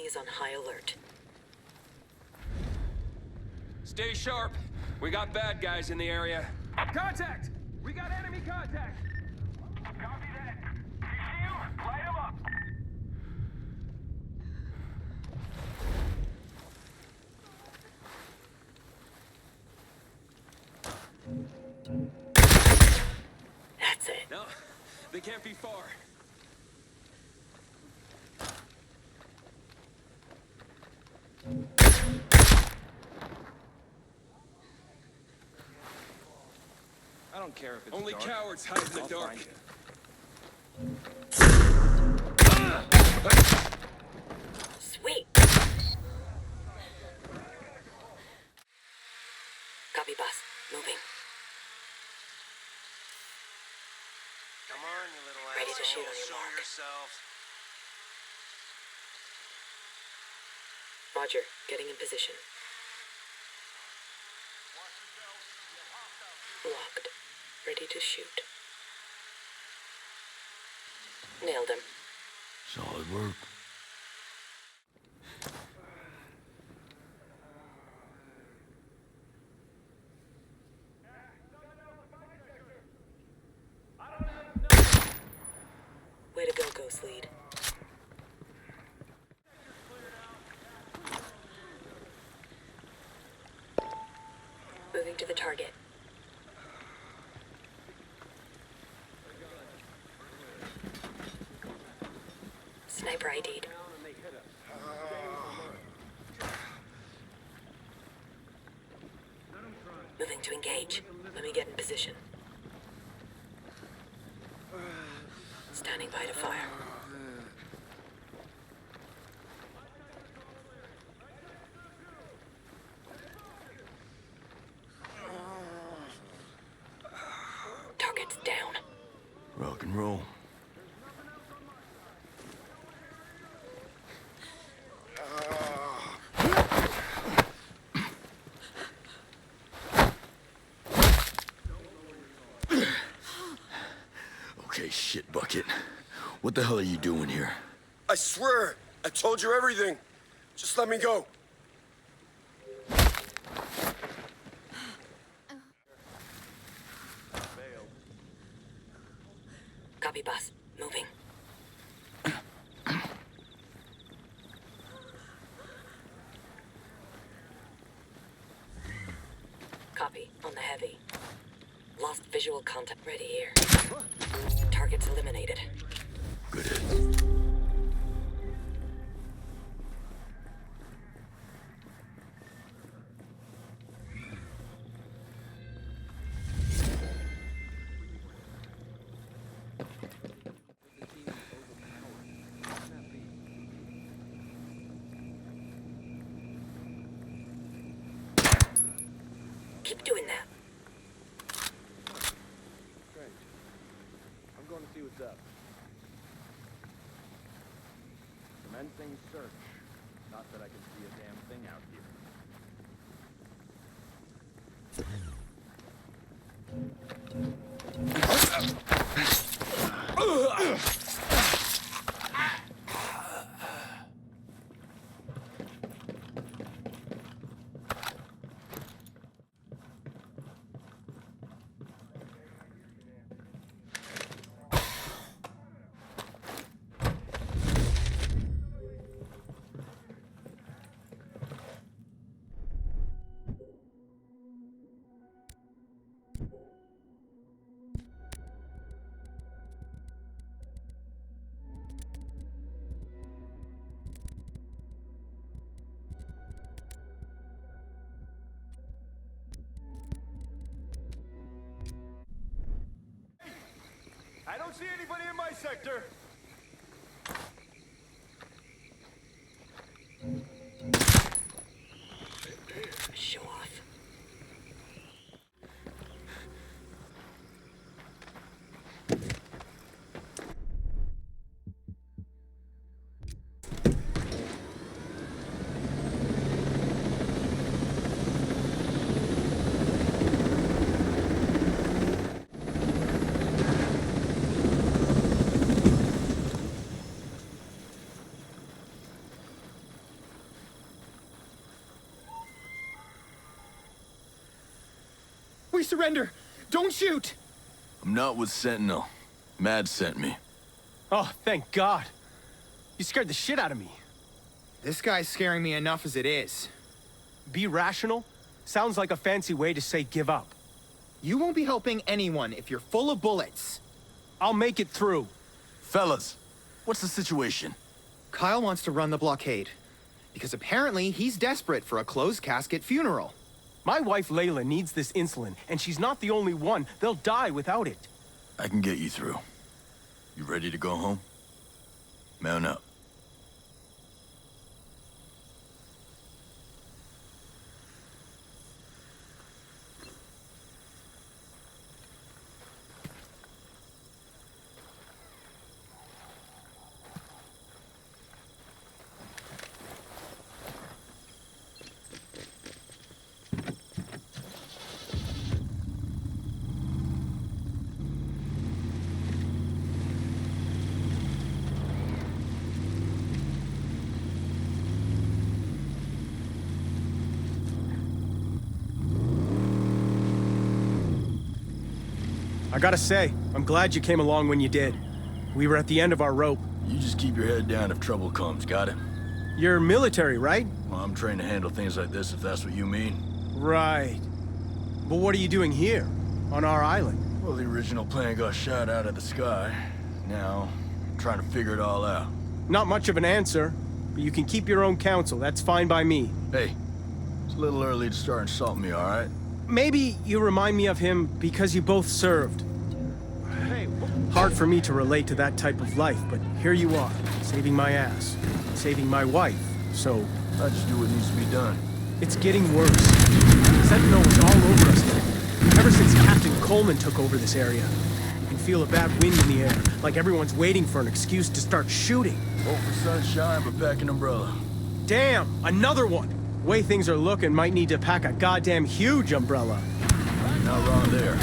is on high alert. Stay sharp. We got bad guys in the area. Contact! We got enemy contact! Copy that. You see him? Light him up! That's it. No, they can't be far. I don't care if it's Only dark. cowards hide in the I'll dark. find you. Sweet. Copy, boss. Moving. Come on, you little Ready to shoot on assholes. your Show mark. yourselves. Roger. Getting in position. Locked. Ready to shoot. Nailed him. Solid work. Way to go, Ghost Lead. Moving to the target. Sniper ID'd. Moving to engage. Let me get in position. Standing by to fire. Target's down. Rock and roll. Okay, shit bucket. What the hell are you doing here? I swear, I told you everything. Just let me go. Copy, boss. Moving. Copy. On the heavy. Lost visual contact. Ready here. Targets eliminated. Good hit. Keep doing that. I'm going to see what's up. Commencing search. Not that I can see a damn thing out here. I don't see anybody in my sector. Show off. We surrender! Don't shoot! I'm not with Sentinel. Mads sent me. Oh, thank God. You scared the shit out of me. This guy's scaring me enough as it is. Be rational? Sounds like a fancy way to say give up. You won't be helping anyone if you're full of bullets. I'll make it through. Fellas, what's the situation? Kyle wants to run the blockade. Because apparently he's desperate for a closed casket funeral. My wife Layla needs this insulin, and she's not the only one. They'll die without it. I can get you through. You ready to go home? Mount up. I gotta say, I'm glad you came along when you did. We were at the end of our rope. You just keep your head down if trouble comes, got it? You're military, right? Well, I'm trained to handle things like this, if that's what you mean. Right. But what are you doing here, on our island? Well, the original plan got shot out of the sky. Now, I'm trying to figure it all out. Not much of an answer, but you can keep your own counsel. That's fine by me. Hey, it's a little early to start insulting me, all right? Maybe you remind me of him because you both served. Hard for me to relate to that type of life, but here you are, saving my ass, saving my wife, so... I just do what needs to be done. It's getting worse. Sentinel was all over us now. Ever since Captain Coleman took over this area. You can feel a bad wind in the air, like everyone's waiting for an excuse to start shooting. Hope for sunshine, but pack an umbrella. Damn, another one! Way things are looking, might need to pack a goddamn huge umbrella. Not wrong there.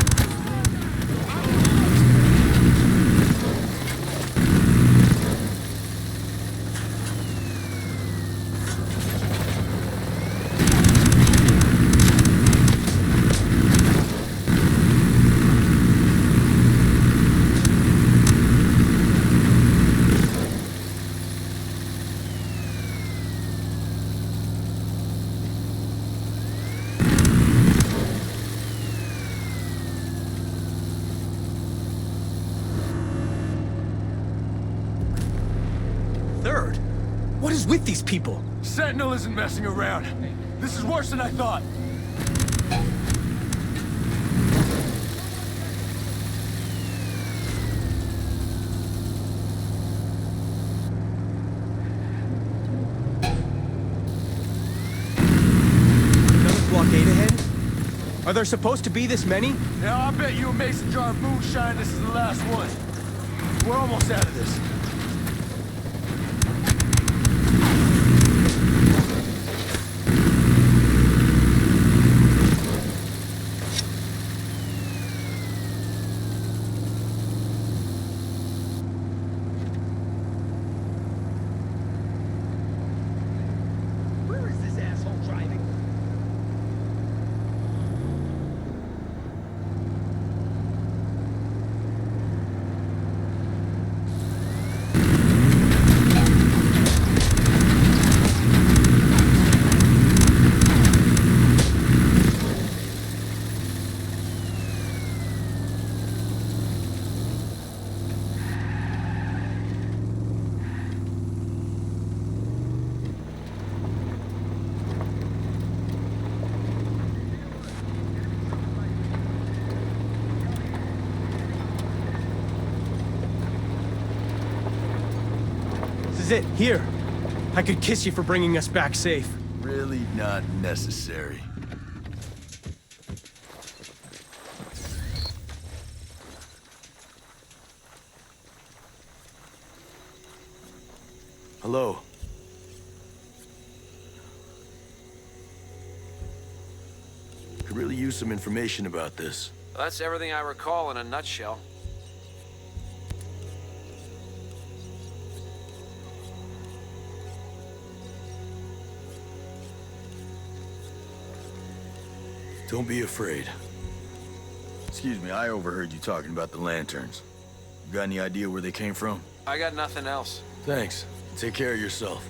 What is with these people? Sentinel isn't messing around. This is worse than I thought. Another blockade ahead? Are there supposed to be this many? Yeah, I bet you a mason jar of moonshine this is the last one. We're almost out of this. This is it, here. I could kiss you for bringing us back safe. Really not necessary. Hello. Could really use some information about this. That's everything I recall in a nutshell. Don't be afraid. Excuse me, I overheard you talking about the lanterns. You got any idea where they came from? I got nothing else. Thanks. Take care of yourself.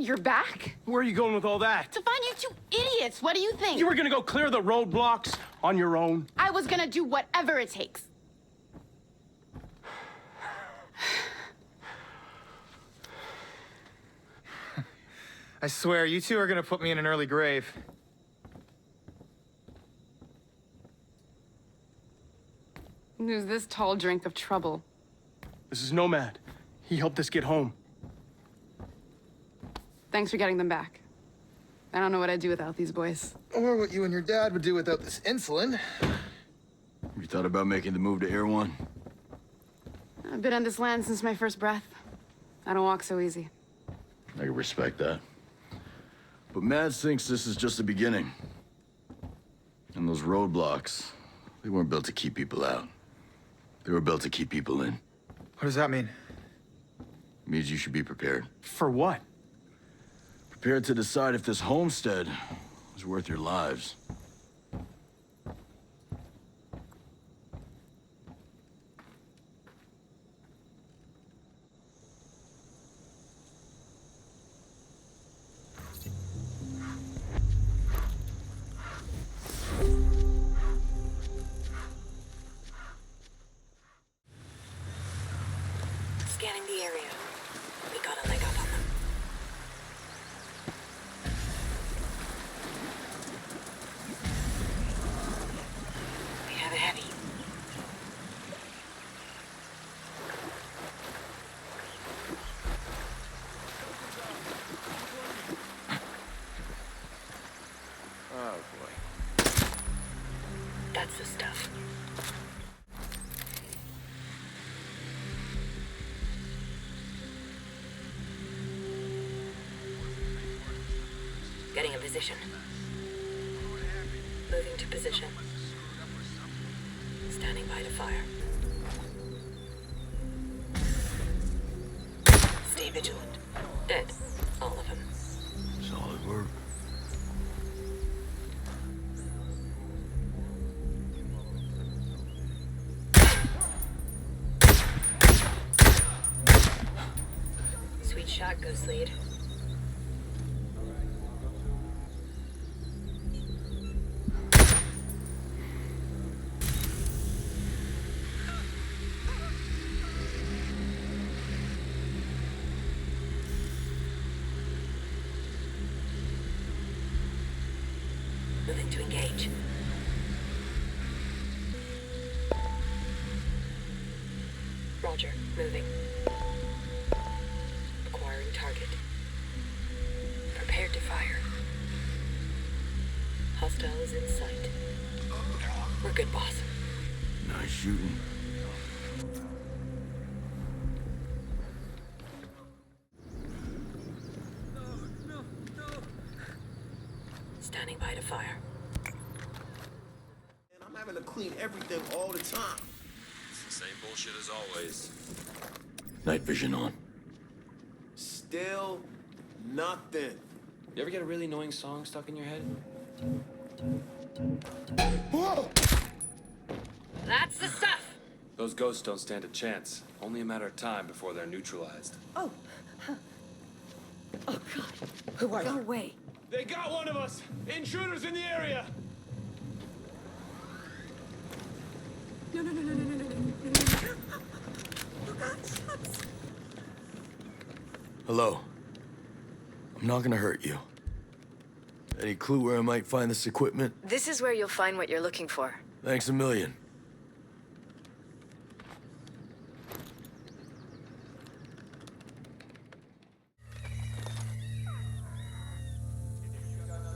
You're back? Where are you going with all that? To find you two idiots. What do you think? You were gonna go clear the roadblocks on your own? I was gonna do whatever it takes. I swear, you two are gonna put me in an early grave. Who's this tall drink of trouble? This is Nomad. He helped us get home. Thanks for getting them back. I don't know what I'd do without these boys. Or what you and your dad would do without this insulin. You thought about making the move to Erewhon? I've been on this land since my first breath. I don't walk so easy. I can respect that. But Mads thinks this is just the beginning. And those roadblocks, they weren't built to keep people out. They were built to keep people in. What does that mean? It means you should be prepared. For what? Prepared to decide if this homestead is worth your lives. Scanning the area. We got a leg up on them. We have a heavy. Oh, boy. That's the stuff. Getting a position. Moving to position. Standing by to fire. Stay vigilant. Dead. All of them. Solid work. Sweet shot, Ghost Lead. Moving to engage. Roger, moving. Acquiring target. Prepared to fire. Hostiles in sight. We're good, boss. Nice shooting. Standing by to fire. And I'm having to clean everything all the time. It's the same bullshit as always. Night vision on. Still nothing. You ever get a really annoying song stuck in your head? Whoa! That's the stuff! Those ghosts don't stand a chance. Only a matter of time before they're neutralized. Oh. Oh, God. Who are you? No way. They got one of us! Intruders in the area! No. Hello. I'm not gonna hurt you. Any clue where I might find this equipment? This is where you'll find what you're looking for. Thanks a million.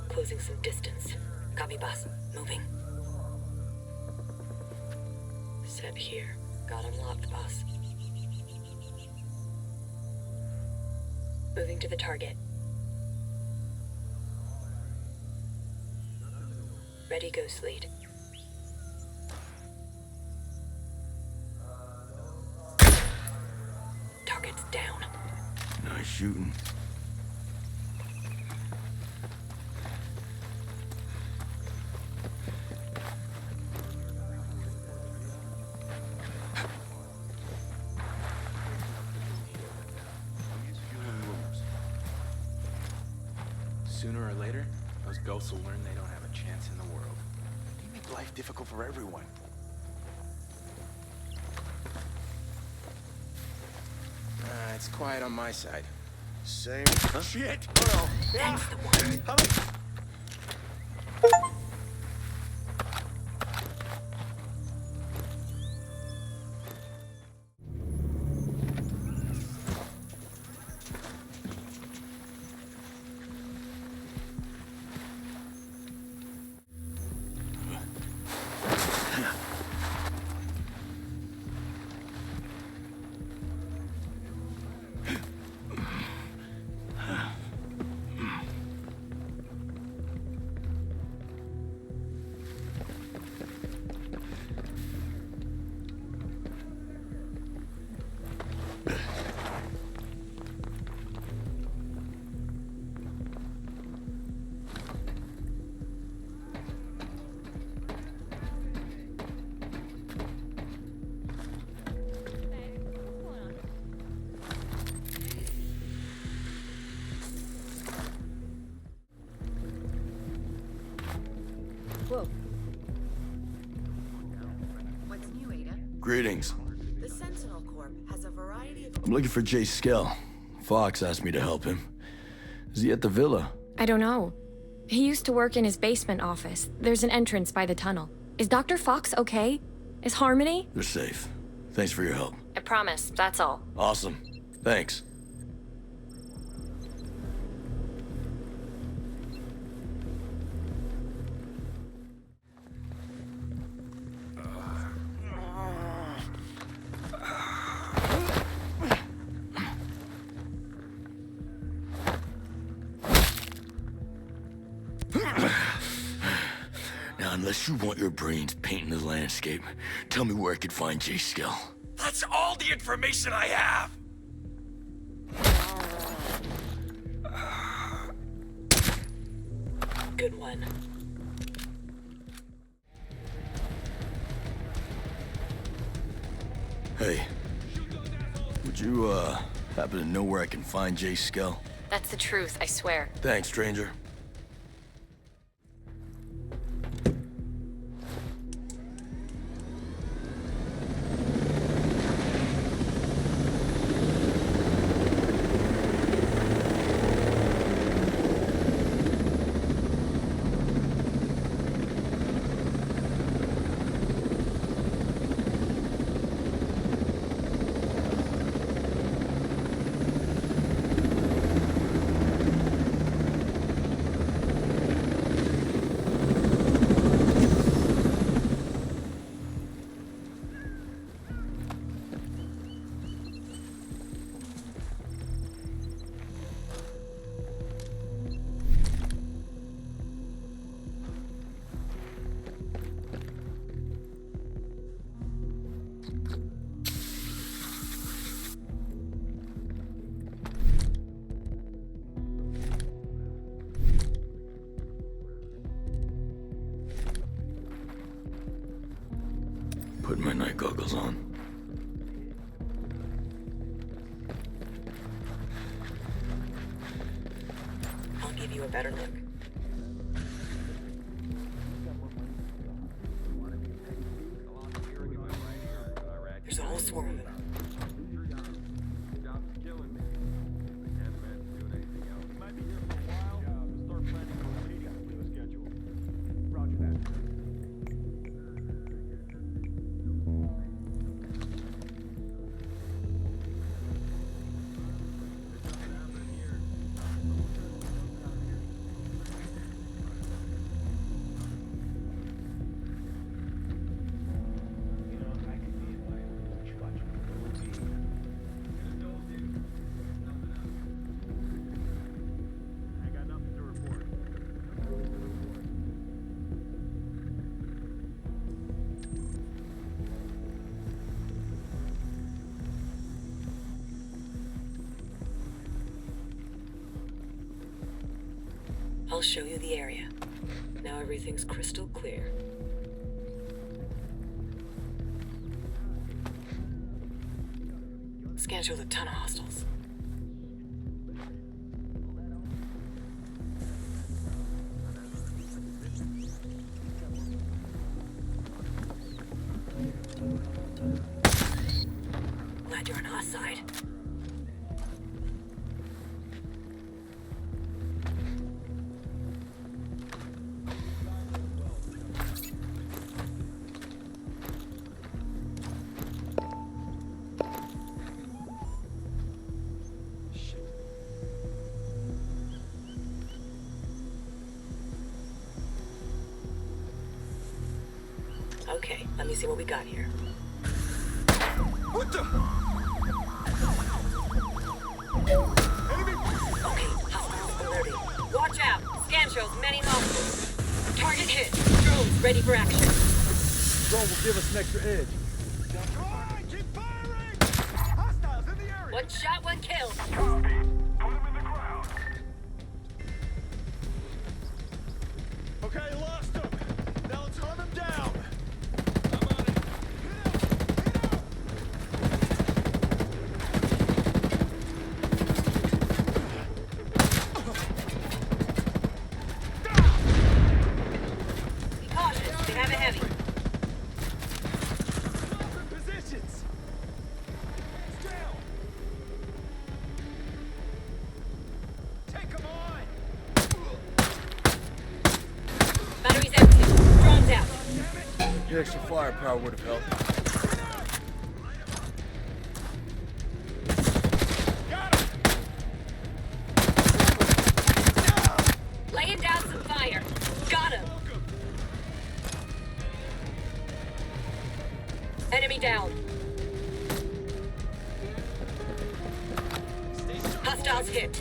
Closing some distance. Copy, boss. Moving. Set here. Got unlocked, boss. Moving to the target. Ready, Ghost Lead. Target's down. Nice shooting. Sooner or later, those ghosts will learn they don't have a chance in the world. You make life difficult for everyone. It's quiet on my side. Same. Shit! Oh no! That's the one. Whoa. What's new, Ada? Greetings. The Sentinel Corp has a variety of... I'm looking for Jay Skell. Fox asked me to help him. Is he at the villa? I don't know. He used to work in his basement office. There's an entrance by the tunnel. Is Dr. Fox okay? Is Harmony? They're safe. Thanks for your help. I promise, that's all. Awesome. Thanks. Now, unless you want your brains painting the landscape, tell me where I could find Jay Skell. That's all the information I have! Good one. Hey, would you, happen to know where I can find Jay Skell? That's the truth, I swear. Thanks, stranger. Putting my night goggles on. I'll give you a better look. There's a whole swarm of them. I'll show you the area. Now everything's crystal clear. Scan through the ton of hostiles. Glad you're on our side. Okay, let me see what we got here. What the? Enemy! Okay, hostiles alerting. Watch out! Scan shows many hostiles. Target hit. Drones ready for action. Drone will give us an extra edge. Alright, keep firing! Hostiles in the area! One shot, one kill. Copy. Put him in the ground. Okay, lost him. Now let's hunt him down. The extra firepower would have helped. Laying down some fire. Got him. Enemy down. Hostiles hit.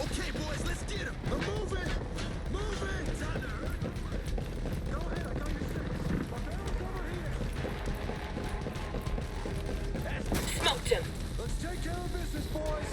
Okay, boys, let's get him. We're moving. Moving. Go ahead, I got your six. My barrel's over here. Smoked him. Let's take care of business, boys.